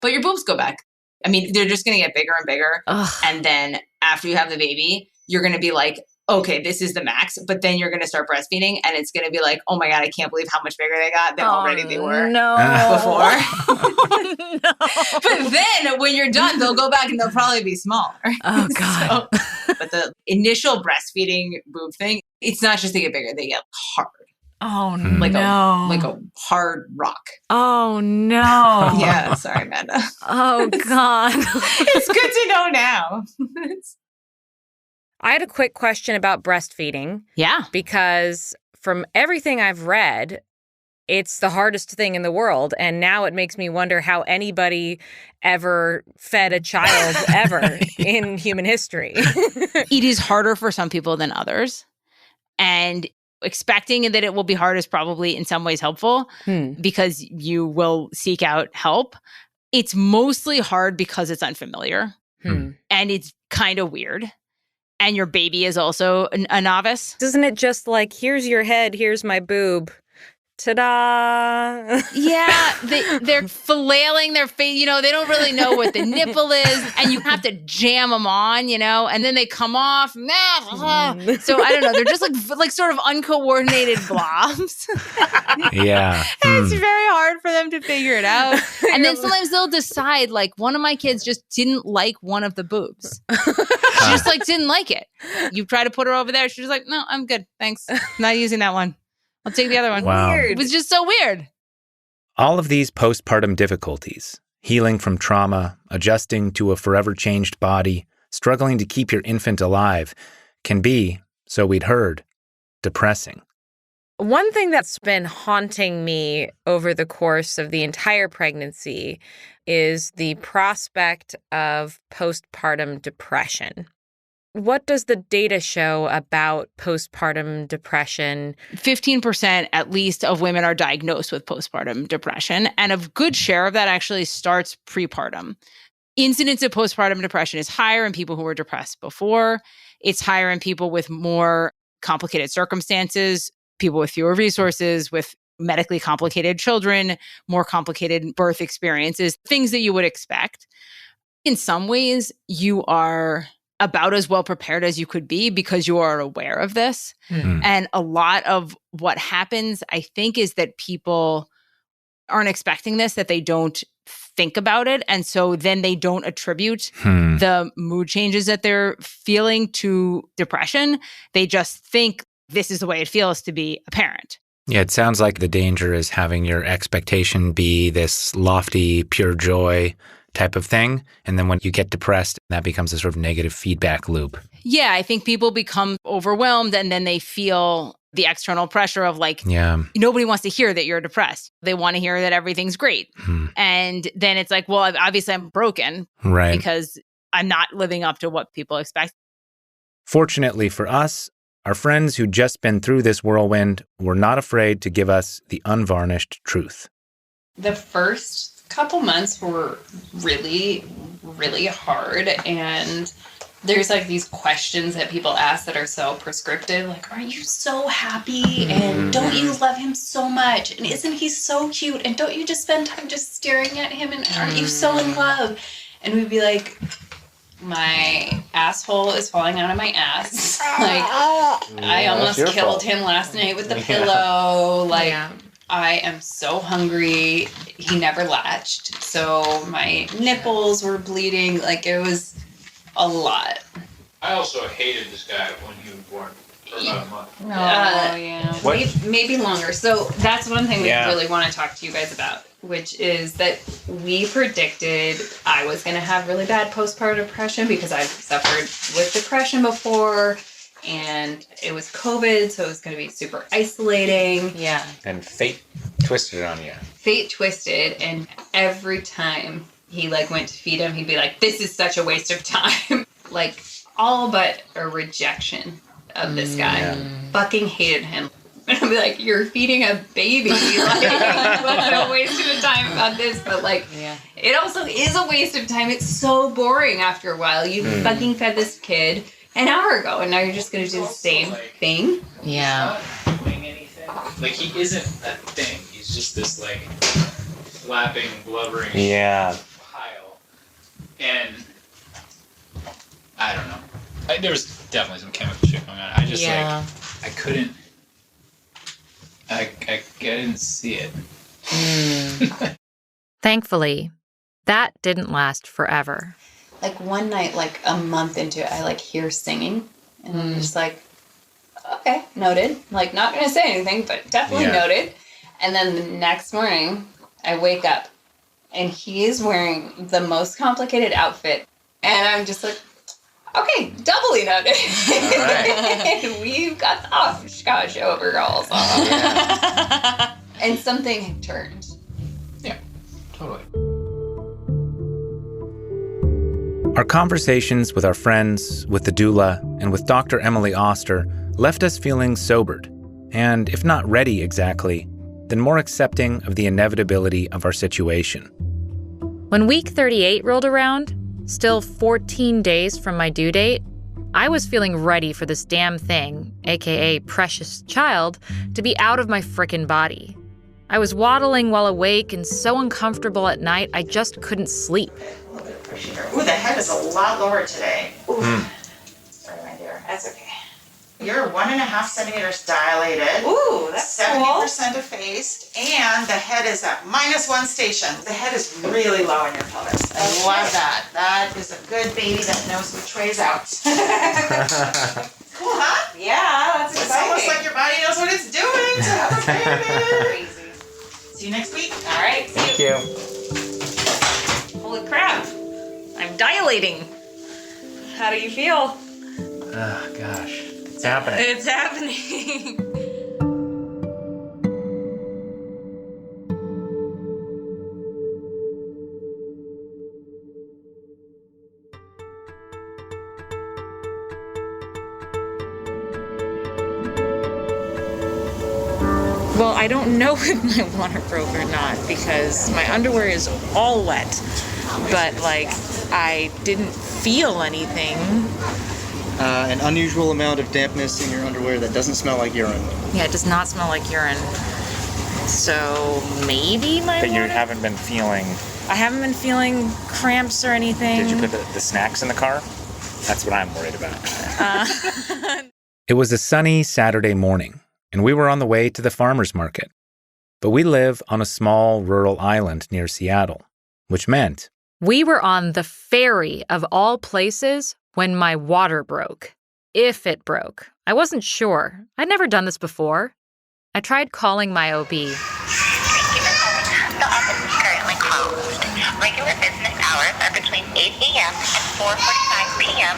[SPEAKER 11] But your boobs go back. I mean, they're just going to get bigger and bigger.
[SPEAKER 1] Ugh.
[SPEAKER 11] And then after you have the baby, you're going to be like, okay, this is the max. But then you're going to start breastfeeding and it's going to be like, oh my God, I can't believe how much bigger they got than already they were before.
[SPEAKER 1] No.
[SPEAKER 11] But then when you're done, they'll go back and they'll probably be smaller.
[SPEAKER 1] Oh, God.
[SPEAKER 11] But the initial breastfeeding boob thing, it's not just they get bigger, they get hard.
[SPEAKER 1] Oh,
[SPEAKER 11] Like
[SPEAKER 1] no.
[SPEAKER 11] a hard rock.
[SPEAKER 1] Oh, no.
[SPEAKER 11] Yeah, sorry, Amanda.
[SPEAKER 1] Oh, God.
[SPEAKER 11] It's good to know now.
[SPEAKER 1] I had a quick question about breastfeeding.
[SPEAKER 9] Yeah.
[SPEAKER 1] Because from everything I've read, it's the hardest thing in the world. And now it makes me wonder how anybody ever fed a child ever in human history.
[SPEAKER 9] It is harder for some people than others. And expecting that it will be hard is probably in some ways helpful because you will seek out help. It's mostly hard because it's unfamiliar and it's kind of weird. And your baby is also a novice.
[SPEAKER 1] Isn't it just like, here's your head, here's my boob. Ta-da!
[SPEAKER 9] Yeah, they're flailing their face. You know, they don't really know what the nipple is, and you have to jam them on, you know, and then they come off. So I don't know. They're just like sort of uncoordinated blobs.
[SPEAKER 2] Yeah.
[SPEAKER 9] It's very hard for them to figure it out. And then sometimes they'll decide, like, one of my kids just didn't like one of the boobs. She just didn't like it. You try to put her over there. She's like, no, I'm good. Thanks. Not using that one. I'll take the other one.
[SPEAKER 2] Wow.
[SPEAKER 9] Weird. It was just so weird.
[SPEAKER 2] All of these postpartum difficulties, healing from trauma, adjusting to a forever changed body, struggling to keep your infant alive, can be, so we'd heard, depressing.
[SPEAKER 1] One thing that's been haunting me over the course of the entire pregnancy is the prospect of postpartum depression. What does the data show about postpartum depression?
[SPEAKER 9] 15% at least of women are diagnosed with postpartum depression, and a good share of that actually starts prepartum. Incidence of postpartum depression is higher in people who were depressed before. It's higher in people with more complicated circumstances, people with fewer resources, with medically complicated children, more complicated birth experiences, things that you would expect. In some ways, you are about as well prepared as you could be because you are aware of this. Mm-hmm. And a lot of what happens, I think, is that people aren't expecting this, that they don't think about it. And so then they don't attribute the mood changes that they're feeling to depression. They just think this is the way it feels to be a parent.
[SPEAKER 2] Yeah, it sounds like the danger is having your expectation be this lofty, pure joy type of thing. And then when you get depressed, that becomes a sort of negative feedback loop.
[SPEAKER 9] Yeah, I think people become overwhelmed and then they feel the external pressure of nobody wants to hear that you're depressed. They want to hear that everything's great. And then it's like, well, obviously I'm broken.
[SPEAKER 2] Right.
[SPEAKER 9] Because I'm not living up to what people expect.
[SPEAKER 2] Fortunately for us, our friends who'd just been through this whirlwind were not afraid to give us the unvarnished truth.
[SPEAKER 10] The first couple months were really, really hard. And there's these questions that people ask that are so prescriptive. Like, aren't you so happy? And don't you love him so much? And isn't he so cute? And don't you just spend time just staring at him? And aren't you so in love? And we'd be like, my asshole is falling out of my ass. I almost killed him last night with the pillow. I am so hungry. He never latched. So my nipples were bleeding. Like, it was a lot.
[SPEAKER 13] I also hated this guy when he was born for about a month.
[SPEAKER 10] Yeah. Maybe longer. So that's one thing we really want to talk to you guys about, which is that we predicted I was going to have really bad postpartum depression because I've suffered with depression before. And it was COVID, so it was going to be super isolating.
[SPEAKER 2] Yeah. And fate twisted it on you.
[SPEAKER 10] Fate twisted, and every time he went to feed him, he'd be like, "This is such a waste of time." Like, all but a rejection of this guy. Yeah. Fucking hated him. And I'd be like, "You're feeding a baby. Like, what's a waste of time about this?" But it also is a waste of time. It's so boring after a while. You fucking fed this kid an hour ago, and now you're just gonna do the same thing.
[SPEAKER 13] Yeah. Not doing anything. Like, he isn't that thing. He's just this flapping, blubbering pile. And I don't know. There was definitely some chemical shit going on. I just I couldn't. I didn't see it.
[SPEAKER 1] Thankfully, that didn't last forever.
[SPEAKER 10] Like, one night, a month into it, I hear singing, and I'm just like, okay, noted. Not gonna say anything, but definitely noted. And then the next morning, I wake up, and he is wearing the most complicated outfit, and I'm just like, okay, doubly noted. Right. We've got the Oshkosh overalls on. Yeah. And something had turned.
[SPEAKER 13] Yeah, totally.
[SPEAKER 2] Our conversations with our friends, with the doula, and with Dr. Emily Oster left us feeling sobered, and if not ready exactly, then more accepting of the inevitability of our situation.
[SPEAKER 1] When week 38 rolled around, still 14 days from my due date, I was feeling ready for this damn thing, aka precious child, to be out of my frickin' body. I was waddling while awake and so uncomfortable at night I just couldn't sleep.
[SPEAKER 3] Ooh, the head is a lot lower today. Ooh. Sorry, my dear. That's okay. You're 1.5 centimeters dilated. Ooh, that's 70% effaced, and the head is at -1 station. The head is really low in your pelvis. I love that. That is a good baby that knows which way is out. Cool, huh? Yeah, that's exciting. It's almost like your body knows what it's doing to have a baby. Crazy. See you next week.
[SPEAKER 10] All right.
[SPEAKER 2] Thank you.
[SPEAKER 10] Holy crap. I'm dilating. How do you feel?
[SPEAKER 2] Oh, gosh. It's happening.
[SPEAKER 10] It's happening.
[SPEAKER 4] Well, I don't know if my water broke or not because my underwear is all wet. But, I didn't feel anything.
[SPEAKER 14] An unusual amount of dampness in your underwear that doesn't smell like urine.
[SPEAKER 4] Yeah, it does not smell like urine. So maybe my
[SPEAKER 2] But you haven't been feeling...
[SPEAKER 4] I haven't been feeling cramps or anything.
[SPEAKER 2] Did you put the snacks in the car? That's what I'm worried about. It was a sunny Saturday morning, and we were on the way to the farmer's market. But we live on a small rural island near Seattle, which meant...
[SPEAKER 1] We were on the ferry of all places when my water broke. If it broke. I wasn't sure. I'd never done this before. I tried calling my OB.
[SPEAKER 5] Thank you for calling. The office is currently closed. Regular business hours are between 8 a.m. and 4:45 p.m.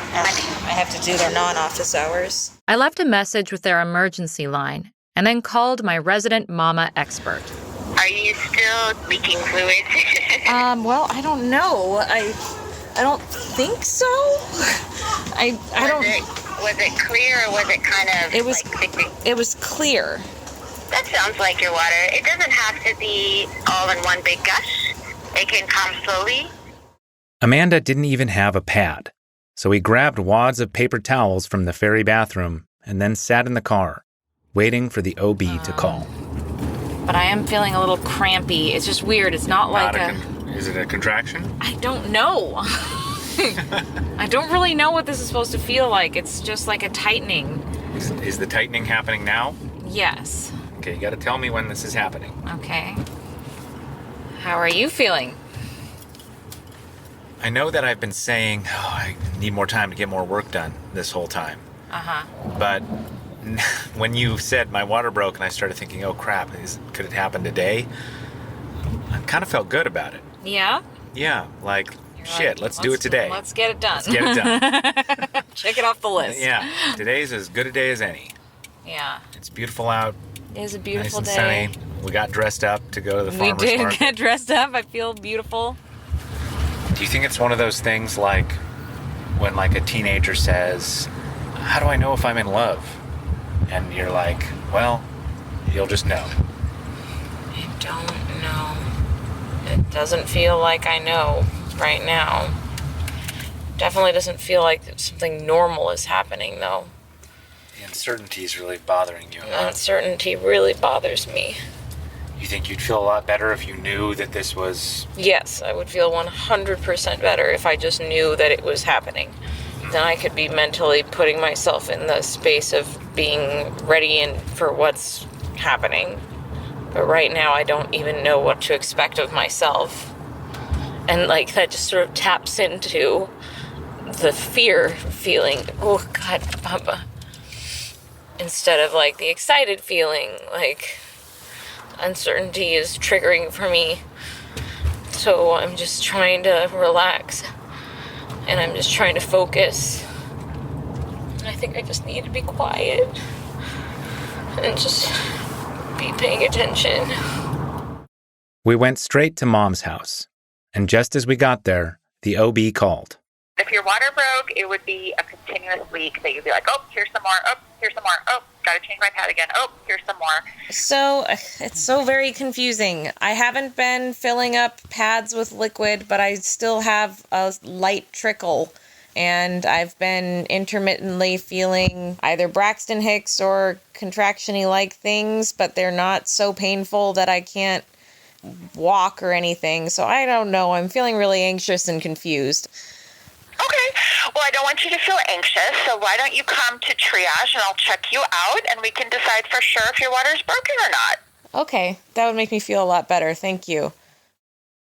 [SPEAKER 7] I have to do their non-office hours.
[SPEAKER 1] I left a message with their emergency line and then called my resident mama expert.
[SPEAKER 5] Are you still leaking fluids?
[SPEAKER 4] Well, I don't know. I don't think so. I don't.
[SPEAKER 5] Was it clear or was it kind of?
[SPEAKER 4] It was. It was clear.
[SPEAKER 5] That sounds like your water. It doesn't have to be all in one big gush. It can come slowly.
[SPEAKER 2] Amanda didn't even have a pad, so we grabbed wads of paper towels from the ferry bathroom and then sat in the car, waiting for the OB to call.
[SPEAKER 1] But I am feeling a little crampy. It's just weird. It's not like
[SPEAKER 2] Is it a contraction?
[SPEAKER 1] I don't know. I don't really know what this is supposed to feel like. It's just like a tightening.
[SPEAKER 2] Is the tightening happening now?
[SPEAKER 1] Yes.
[SPEAKER 2] Okay, you got to tell me when this is happening.
[SPEAKER 4] Okay. How are you feeling?
[SPEAKER 2] I know that I've been saying, I need more time to get more work done this whole time.
[SPEAKER 4] Uh-huh.
[SPEAKER 2] But when you said my water broke and I started thinking, oh crap, could it happen today? I kind of felt good about it.
[SPEAKER 4] Yeah?
[SPEAKER 2] Yeah, like, shit, let's do it today.
[SPEAKER 4] Let's get it done.
[SPEAKER 2] Let's get it done.
[SPEAKER 4] Check it off the list.
[SPEAKER 2] Yeah, today's as good a day as any.
[SPEAKER 4] Yeah.
[SPEAKER 2] It's beautiful out.
[SPEAKER 4] It is a beautiful
[SPEAKER 2] nice
[SPEAKER 4] day.
[SPEAKER 2] and sunny. We got dressed up to go to the farmer's
[SPEAKER 4] We did
[SPEAKER 2] market.
[SPEAKER 4] get dressed up. I feel beautiful.
[SPEAKER 2] Do you think it's one of those things like when like a teenager says, how do I know if I'm in love? And you're like, well, you'll just know.
[SPEAKER 4] I don't know. It doesn't feel like I know right now. Definitely doesn't feel like something normal is happening, though.
[SPEAKER 2] The uncertainty is really bothering you.
[SPEAKER 4] Uncertainty really bothers me.
[SPEAKER 2] You think you'd feel a lot better if you knew that this was...
[SPEAKER 4] Yes, I would feel 100% better if I just knew that it was happening. Then I could be mentally putting myself in the space of being ready for what's happening. But right now I don't even know what to expect of myself. And like that just sort of taps into the fear feeling. Oh God, Papa. Instead of like the excited feeling, like uncertainty is triggering for me. So I'm just trying to relax. And I'm just trying to focus. And I think I just need to be quiet. And just be paying attention.
[SPEAKER 2] We went straight to Mom's house. And just as we got there, the OB called.
[SPEAKER 3] If your water broke, it would be a continuous leak that you'd be like, oh, here's some more, oh, here's some more, oh, gotta change my pad again, oh, here's some more.
[SPEAKER 4] So, it's so very confusing. I haven't been filling up pads with liquid, but I still have a light trickle. And I've been intermittently feeling either Braxton Hicks or contraction-y like things, but they're not so painful that I can't walk or anything. So I don't know. I'm feeling really anxious and confused.
[SPEAKER 3] Okay, well, I don't want you to feel anxious, so why don't you come to triage and I'll check you out and we can decide for sure if your water's broken or not.
[SPEAKER 4] Okay, that would make me feel a lot better. Thank you.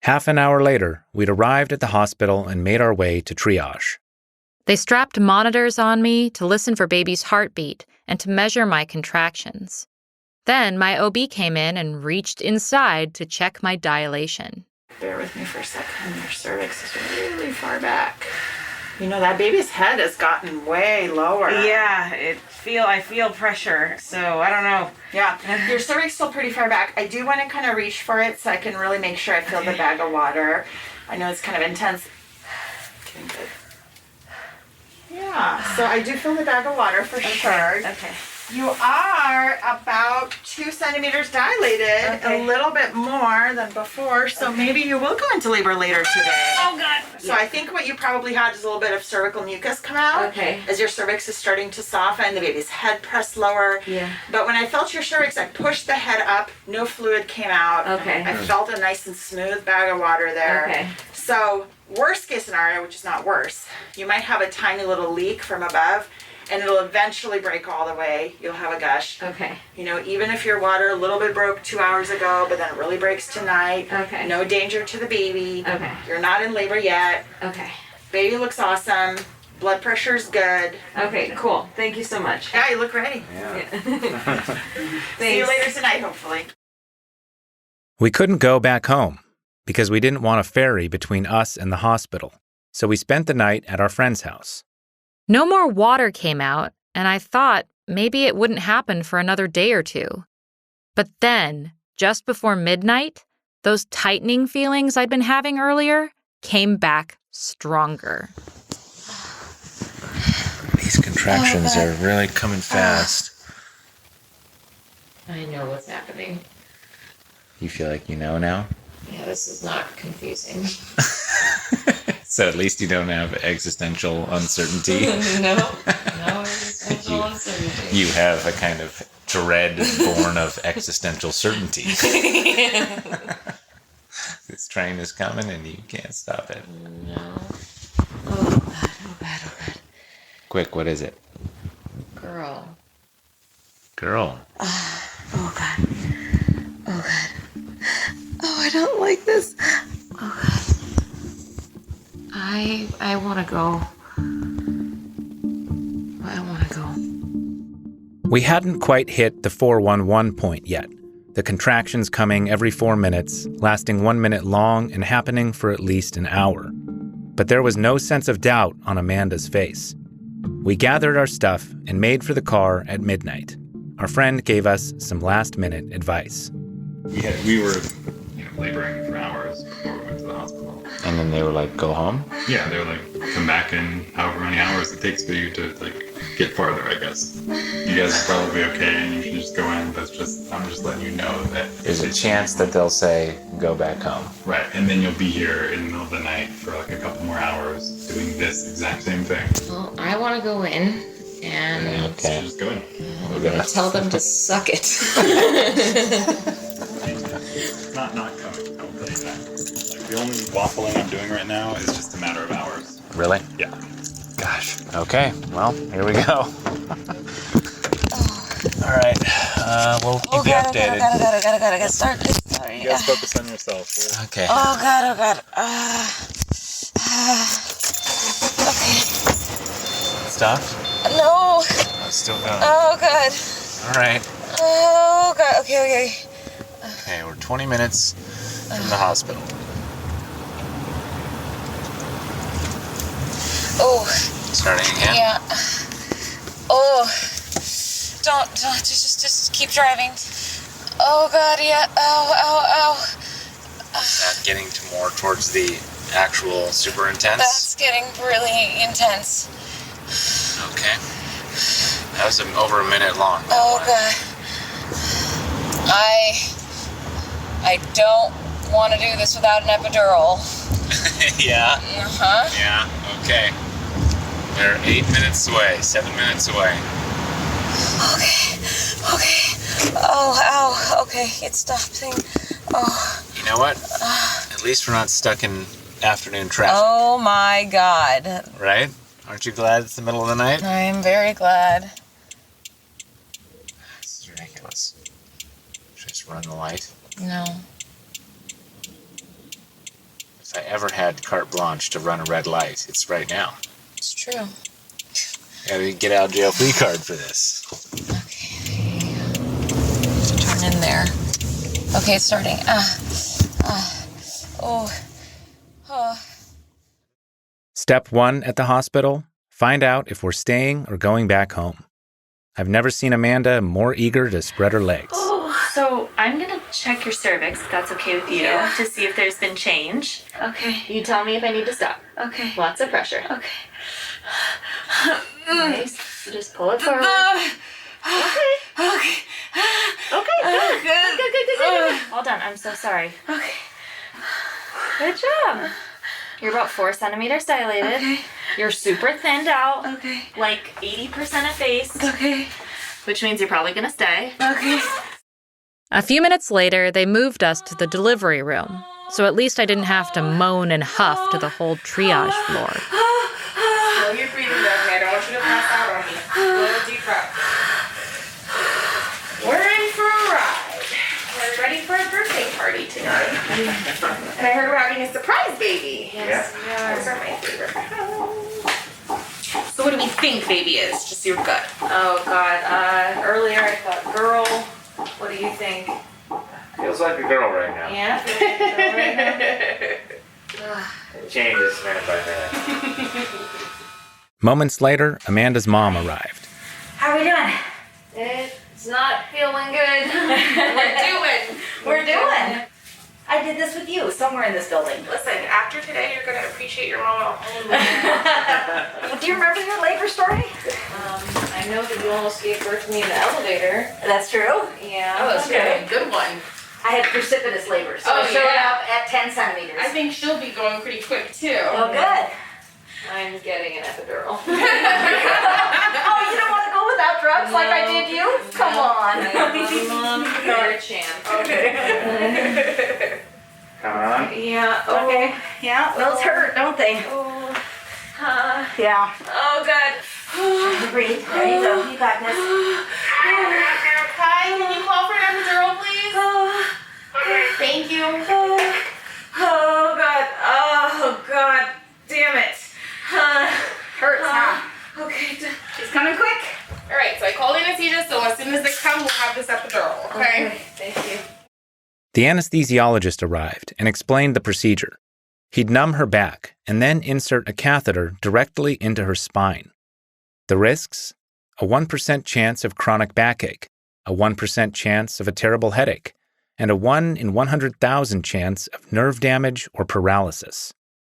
[SPEAKER 2] Half an hour later, we'd arrived at the hospital and made our way to triage.
[SPEAKER 1] They strapped monitors on me to listen for baby's heartbeat and to measure my contractions. Then my OB came in and reached inside to check my dilation.
[SPEAKER 3] Bear with me for a second. Your cervix is really far back. You know, that baby's head has gotten way lower.
[SPEAKER 4] Yeah, I feel pressure, so I don't know.
[SPEAKER 3] Yeah, your cervix is still pretty far back. I do want to kind of reach for it so I can really make sure I fill the bag of water. I know it's kind of intense. Getting good. Yeah, so I do fill the bag of water for sure.
[SPEAKER 4] Okay.
[SPEAKER 3] You are about 2 centimeters dilated, a little bit more than before, so maybe you will go into labor later today.
[SPEAKER 4] Oh, God.
[SPEAKER 3] So I think what you probably had is a little bit of cervical mucus come out.
[SPEAKER 4] Okay.
[SPEAKER 3] As your cervix is starting to soften, the baby's head pressed lower.
[SPEAKER 4] Yeah.
[SPEAKER 3] But when I felt your cervix, I pushed the head up, no fluid came out.
[SPEAKER 4] Okay.
[SPEAKER 3] I felt a nice and smooth bag of water there.
[SPEAKER 4] Okay.
[SPEAKER 3] So worst case scenario, which is not worse, you might have a tiny little leak from above, and it'll eventually break all the way. You'll have a gush.
[SPEAKER 4] Okay.
[SPEAKER 3] You know, even if your water a little bit broke 2 hours ago, but then it really breaks tonight.
[SPEAKER 4] Okay.
[SPEAKER 3] No danger to the baby.
[SPEAKER 4] Okay.
[SPEAKER 3] You're not in labor yet.
[SPEAKER 4] Okay.
[SPEAKER 3] Baby looks awesome. Blood pressure's good.
[SPEAKER 4] Okay, cool. Thank you so much.
[SPEAKER 3] Yeah, you look ready. See you later tonight, hopefully.
[SPEAKER 2] We couldn't go back home because we didn't want a ferry between us and the hospital, so we spent the night at our friend's house.
[SPEAKER 1] No more water came out, and I thought maybe it wouldn't happen for another day or two. But then, just before midnight, those tightening feelings I'd been having earlier came back stronger.
[SPEAKER 6] These contractions are really coming fast.
[SPEAKER 4] I know what's happening.
[SPEAKER 6] You feel like you know now?
[SPEAKER 4] Yeah, this is not confusing.
[SPEAKER 6] So at least you don't have existential uncertainty.
[SPEAKER 4] No existential uncertainty.
[SPEAKER 6] You have a kind of dread born of existential certainty. This train is coming and you can't stop it.
[SPEAKER 4] No. Oh bad.
[SPEAKER 6] Quick, what is it?
[SPEAKER 4] Girl.
[SPEAKER 6] Girl.
[SPEAKER 4] Oh God.
[SPEAKER 7] Oh, God. Oh, I don't like this. Oh, God.
[SPEAKER 1] I want to go. I want to go.
[SPEAKER 2] We hadn't quite hit the 411 point yet. The contractions coming every 4 minutes, lasting 1 minute long and happening for at least an hour. But there was no sense of doubt on Amanda's face. We gathered our stuff and made for the car at midnight. Our friend gave us some last-minute advice.
[SPEAKER 15] We were laboring for hours before we went to the hospital.
[SPEAKER 6] And then they were like, go home?
[SPEAKER 15] Yeah, they were like, come back in however many hours it takes for you to get farther, I guess. You guys are probably okay and you should just go in, but I'm just letting you know that
[SPEAKER 6] There's a chance that they'll say, go back home.
[SPEAKER 15] Right, and then you'll be here in the middle of the night for like a couple more hours doing this exact same thing.
[SPEAKER 4] Well, I want to go in and
[SPEAKER 6] Okay.
[SPEAKER 15] So just go in.
[SPEAKER 6] We're gonna
[SPEAKER 4] tell them to suck it.
[SPEAKER 15] Not coming, I'll tell you that. Like, the only waffling I'm doing right now is just a matter of hours.
[SPEAKER 6] Really?
[SPEAKER 15] Yeah.
[SPEAKER 6] Gosh. Okay. Well, here we go. All right. We'll keep you updated.
[SPEAKER 7] Gotta start. Sorry.
[SPEAKER 15] You guys focus on yourself.
[SPEAKER 6] Okay.
[SPEAKER 7] Oh, God. Okay.
[SPEAKER 6] Stopped?
[SPEAKER 7] No.
[SPEAKER 6] Oh, still going.
[SPEAKER 7] Oh, God.
[SPEAKER 6] All right.
[SPEAKER 7] Oh, God. Okay.
[SPEAKER 6] Okay, we're 20 minutes from the hospital.
[SPEAKER 7] Oh.
[SPEAKER 6] Starting again?
[SPEAKER 7] Yeah. Oh. Don't. Just keep driving. Oh, God, yeah. Ow.
[SPEAKER 6] Is that getting to more towards the actual super intense?
[SPEAKER 7] That's getting really intense.
[SPEAKER 6] Okay. That was over a minute long.
[SPEAKER 7] Oh, God. I don't want to do this without an epidural.
[SPEAKER 6] Yeah.
[SPEAKER 7] Uh-huh.
[SPEAKER 6] Yeah. Okay. They're 8 minutes away, 7 minutes away.
[SPEAKER 7] Okay. Oh, ow. Okay, it's stopping. Oh.
[SPEAKER 6] You know what? At least we're not stuck in afternoon traffic,
[SPEAKER 7] Oh, my God.
[SPEAKER 6] right? Aren't you glad it's the middle of the night?
[SPEAKER 7] I am very glad.
[SPEAKER 6] This is ridiculous. Just run the light.
[SPEAKER 7] No.
[SPEAKER 6] If I ever had carte blanche to run a red light, it's right now.
[SPEAKER 7] It's true.
[SPEAKER 6] Gotta get out of jail free card for this.
[SPEAKER 7] Turn in there. Okay, it's starting. Oh.
[SPEAKER 2] Step 1 at the hospital, find out if we're staying or going back home. I've never seen Amanda more eager to spread her legs.
[SPEAKER 16] So I'm gonna check your cervix, if that's okay with you, to see if there's been change. Okay. You tell me if I need to stop. Okay. Lots of pressure. Okay. Nice. So just pull it forward. Okay. Good. All done. I'm so sorry. Okay. Good job. You're about 4 centimeters dilated. Okay. You're super thinned out. Okay. Like 80% of face. Okay. Which means you're probably gonna stay. Okay.
[SPEAKER 1] A few minutes later, they moved us to the delivery room, so at least I didn't have to moan and huff to the whole triage floor.
[SPEAKER 11] Slow your breathing down here. I don't want you to pass out on me. Blow a deep breath. We're in for a ride. We're ready for a birthday party tonight. And I heard we're having a surprise baby. Yes, we are. Those are my favorite. So what do we think baby is? Just your gut.
[SPEAKER 4] Oh, God. Earlier I thought girl. What do you think?
[SPEAKER 6] Feels like a girl right now.
[SPEAKER 4] Yeah?
[SPEAKER 6] It changes minute by minute.
[SPEAKER 2] Moments later, Amanda's mom arrived.
[SPEAKER 16] How are we doing?
[SPEAKER 4] It's not feeling good.
[SPEAKER 16] We're doing. I did this with you somewhere in this building.
[SPEAKER 11] Listen, after today, you're going to appreciate your mom a whole lot.
[SPEAKER 16] Do you remember your labor story?
[SPEAKER 4] I know that you almost gave birth to me in the elevator.
[SPEAKER 16] That's true.
[SPEAKER 4] Yeah.
[SPEAKER 11] Oh, that's a good one.
[SPEAKER 16] I had precipitous labor, so I showed up at 10 centimeters.
[SPEAKER 11] I think she'll be going pretty quick, too.
[SPEAKER 16] Oh, good.
[SPEAKER 4] I'm getting an epidural.
[SPEAKER 16] Oh, you don't want to go without drugs like I did you? Come on.
[SPEAKER 4] Mom, you're a champ.
[SPEAKER 16] Okay.
[SPEAKER 6] Come on.
[SPEAKER 4] Yeah.
[SPEAKER 16] Okay. Yeah, those hurt, don't they? Yeah.
[SPEAKER 4] Oh, God.
[SPEAKER 16] Breathe. There you go. You got this.
[SPEAKER 11] Hi, can you call for an epidural, please?
[SPEAKER 16] Thank you.
[SPEAKER 4] Oh God. Oh God. Damn it.
[SPEAKER 16] Hurts, huh?
[SPEAKER 4] Okay.
[SPEAKER 16] It's coming quick. All right, so I called anesthesia, so as soon as they come, we'll have this epidural, okay?
[SPEAKER 4] Thank you.
[SPEAKER 2] The anesthesiologist arrived and explained the procedure. He'd numb her back and then insert a catheter directly into her spine. The risks? A 1% chance of chronic backache, a 1% chance of a terrible headache, and a 1 in 100,000 chance of nerve damage or paralysis.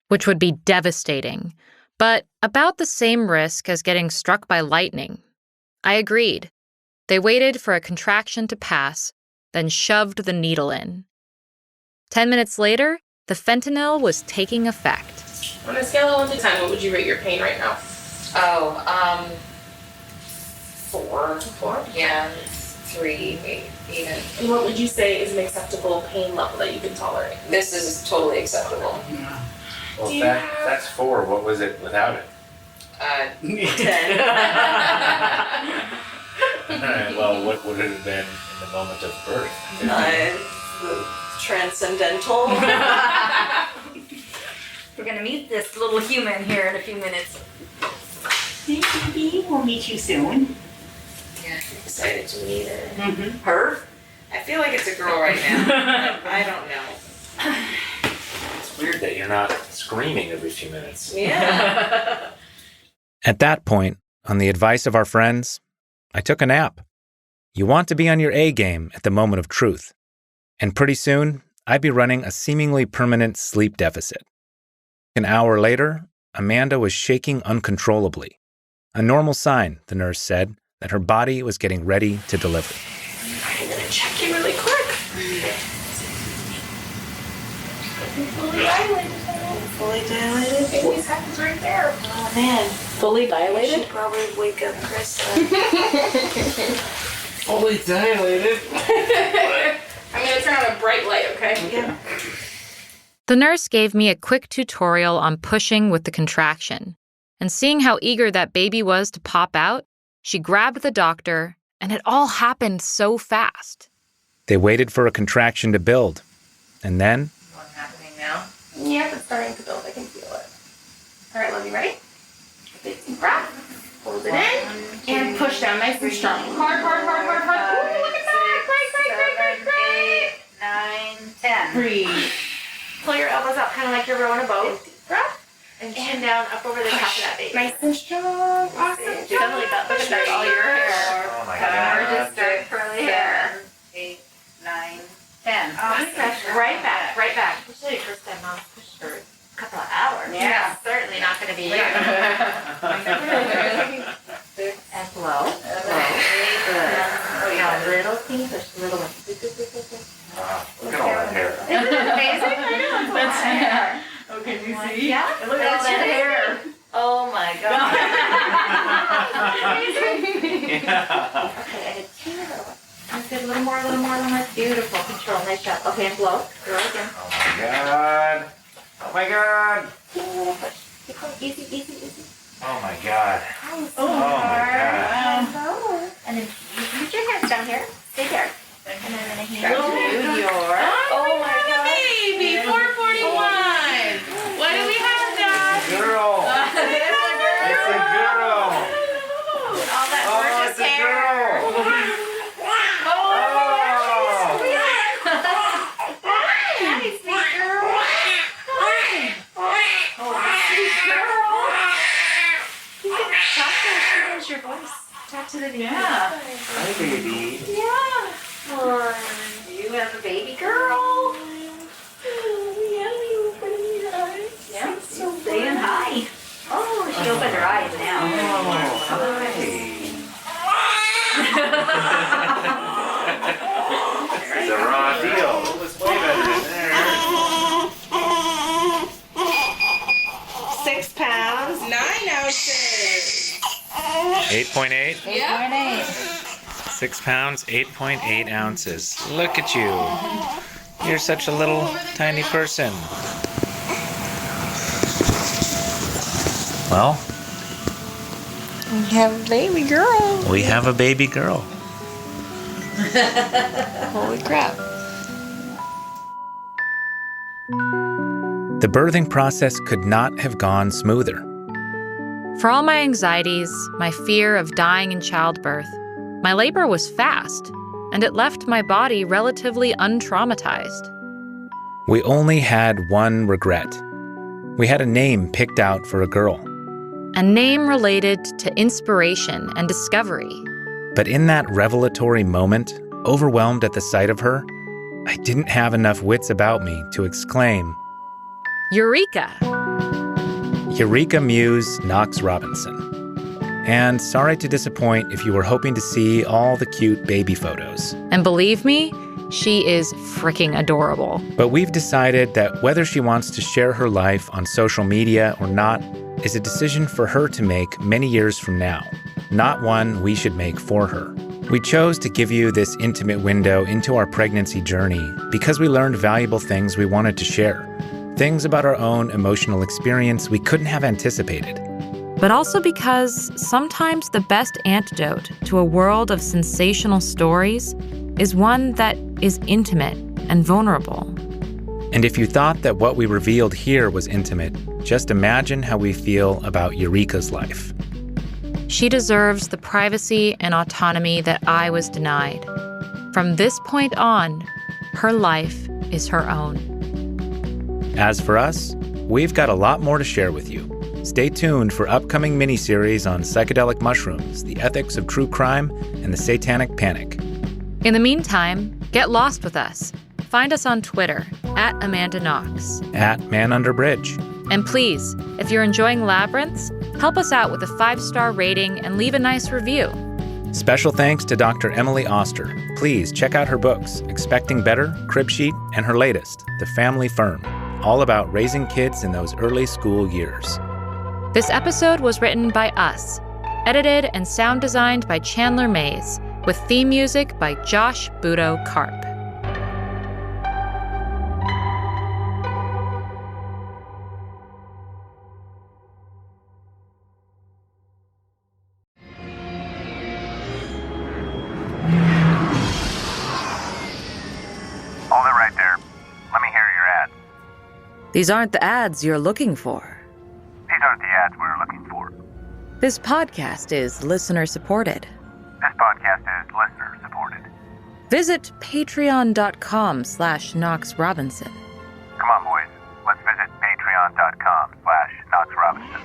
[SPEAKER 1] Which would be devastating, but about the same risk as getting struck by lightning. I agreed. They waited for a contraction to pass, then shoved the needle in. 10 minutes later, the fentanyl was taking effect.
[SPEAKER 16] On a scale of 1 to 10, what would you rate your pain right now? 4. 4?
[SPEAKER 17] Yeah, 3 maybe even.
[SPEAKER 16] And what would you say is an acceptable pain level that you can tolerate?
[SPEAKER 17] This is totally acceptable.
[SPEAKER 18] Well, that's 4. What was it without it?
[SPEAKER 17] 10.
[SPEAKER 18] Alright, well, what would it have been in the moment of birth?
[SPEAKER 17] Transcendental.
[SPEAKER 16] We're gonna meet this little human here in a few minutes.
[SPEAKER 17] Thank you, Bee. We'll meet you soon. Yeah, I'm excited to meet her.
[SPEAKER 16] Mm-hmm.
[SPEAKER 17] Her? I feel like it's a girl right now. I don't know.
[SPEAKER 18] It's weird that you're not screaming every few minutes.
[SPEAKER 17] Yeah.
[SPEAKER 2] At that point, on the advice of our friends, I took a nap. You want to be on your A game at the moment of truth. And pretty soon, I'd be running a seemingly permanent sleep deficit. An hour later, Amanda was shaking uncontrollably. A normal sign, the nurse said, that her body was getting ready to deliver.
[SPEAKER 16] I'm gonna check you really quick.
[SPEAKER 17] Fully dilated?
[SPEAKER 16] Baby's happens right there.
[SPEAKER 17] Oh, man.
[SPEAKER 16] Fully dilated?
[SPEAKER 17] Should probably wake up Chris.
[SPEAKER 18] Fully dilated.
[SPEAKER 16] I'm gonna turn on a bright light, okay?
[SPEAKER 17] Yeah.
[SPEAKER 1] The nurse gave me a quick tutorial on pushing with the contraction, and seeing how eager that baby was to pop out, she grabbed the doctor, and it all happened so fast.
[SPEAKER 2] They waited for a contraction to build, and then...
[SPEAKER 16] What's happening now? Yep, it's starting to build. I can feel it. All right, love, you ready? Big deep breath. Hold it in, and push down nice and strong. Hard, hard, hard, hard, hard. Ooh, look at that. Great, great, great, great, great.
[SPEAKER 17] 9, 10.
[SPEAKER 16] Breathe. Pull your elbows out kind of like you're rowing a boat. Deep breath. And chin down up over the top of that baby. Nice and strong. Awesome. Totally got look at that, all your hair.
[SPEAKER 18] Oh my God.
[SPEAKER 16] Just start curly hair.
[SPEAKER 17] 8, 9, 10.
[SPEAKER 16] Right back, right back. Push your first time on. Push for a couple of hours.
[SPEAKER 17] Yeah.
[SPEAKER 16] Certainly not going to be you. And blow.
[SPEAKER 17] Very good.
[SPEAKER 16] Now little thing, push the little one.
[SPEAKER 18] Wow, look at all that hair.
[SPEAKER 16] Isn't it amazing? I know, it's a lot of hair.
[SPEAKER 17] Oh, can you see?
[SPEAKER 16] Yeah, look at all that hair.
[SPEAKER 17] Oh my God.
[SPEAKER 18] Yeah.
[SPEAKER 16] Okay, I did 2 little ones. That's good, a little more, a little more, a little more. Beautiful, control, nice job. Okay, and blow. Blow again.
[SPEAKER 18] Oh my God. Oh my God.
[SPEAKER 16] Little push. Keep going, easy, easy, easy.
[SPEAKER 18] Oh my God.
[SPEAKER 16] Oh
[SPEAKER 18] my God.
[SPEAKER 16] And then put your hands down here. Stay there. And then I'm gonna hand
[SPEAKER 17] Oh my God.
[SPEAKER 16] baby, 441. What do we have, Dad?
[SPEAKER 18] Girl. It's a girl.
[SPEAKER 16] All that gorgeous
[SPEAKER 18] It's a
[SPEAKER 16] hair.
[SPEAKER 18] girl.
[SPEAKER 16] Nice, sweet girl. Your voice. Talk to the baby.
[SPEAKER 17] Yeah.
[SPEAKER 18] Hi, baby.
[SPEAKER 16] Yeah. You have a baby girl. Yeah.
[SPEAKER 17] Saying hi.
[SPEAKER 16] Oh, she opened her eyes now.
[SPEAKER 18] This is a raw deal. Let's way better in there.
[SPEAKER 17] 6 pounds.
[SPEAKER 16] 9 ounces.
[SPEAKER 2] 8.8?
[SPEAKER 16] Yeah.
[SPEAKER 2] 6 pounds, 8.8 ounces. Look at you. You're such a little tiny person. Well,
[SPEAKER 7] We have a baby girl.
[SPEAKER 2] we have a baby girl.
[SPEAKER 7] Holy crap.
[SPEAKER 2] The birthing process could not have gone smoother.
[SPEAKER 1] For all my anxieties, my fear of dying in childbirth, my labor was fast, and it left my body relatively untraumatized.
[SPEAKER 2] We only had one regret. We had a name picked out for a girl.
[SPEAKER 1] A name related to inspiration and discovery.
[SPEAKER 2] But in that revelatory moment, overwhelmed at the sight of her, I didn't have enough wits about me to exclaim,
[SPEAKER 1] Eureka!
[SPEAKER 2] Eureka Muse Knox Robinson. And sorry to disappoint if you were hoping to see all the cute baby photos.
[SPEAKER 1] And believe me, she is freaking adorable.
[SPEAKER 2] But we've decided that whether she wants to share her life on social media or not is a decision for her to make many years from now, not one we should make for her. We chose to give you this intimate window into our pregnancy journey because we learned valuable things we wanted to share, things about our own emotional experience we couldn't have anticipated.
[SPEAKER 1] But also because sometimes the best antidote to a world of sensational stories is one that is intimate and vulnerable.
[SPEAKER 2] And if you thought that what we revealed here was intimate, just imagine how we feel about Eureka's life.
[SPEAKER 1] She deserves the privacy and autonomy that I was denied. From this point on, her life is her own.
[SPEAKER 2] As for us, we've got a lot more to share with you. Stay tuned for upcoming miniseries on psychedelic mushrooms, the ethics of true crime, and the satanic panic.
[SPEAKER 1] In the meantime, get lost with us. Find us on Twitter, @AmandaKnox.
[SPEAKER 2] @ManUnderBridge.
[SPEAKER 1] And please, if you're enjoying Labyrinths, help us out with a 5-star rating and leave a nice review.
[SPEAKER 2] Special thanks to Dr. Emily Oster. Please check out her books, Expecting Better, Crib Sheet, and her latest, The Family Firm, all about raising kids in those early school years.
[SPEAKER 1] This episode was written by us, edited and sound designed by Chandler Mays, with theme music by Josh Budo Karp.
[SPEAKER 19] Hold it right there. Let me hear your ad.
[SPEAKER 20] These aren't the ads you're looking for.
[SPEAKER 19] These aren't the ads we're looking for.
[SPEAKER 20] This podcast is listener-supported.
[SPEAKER 19] This podcast is listener-supported.
[SPEAKER 20] Visit patreon.com/Knox Robinson.
[SPEAKER 19] Come on, boys. Let's visit patreon.com/Knox Robinson.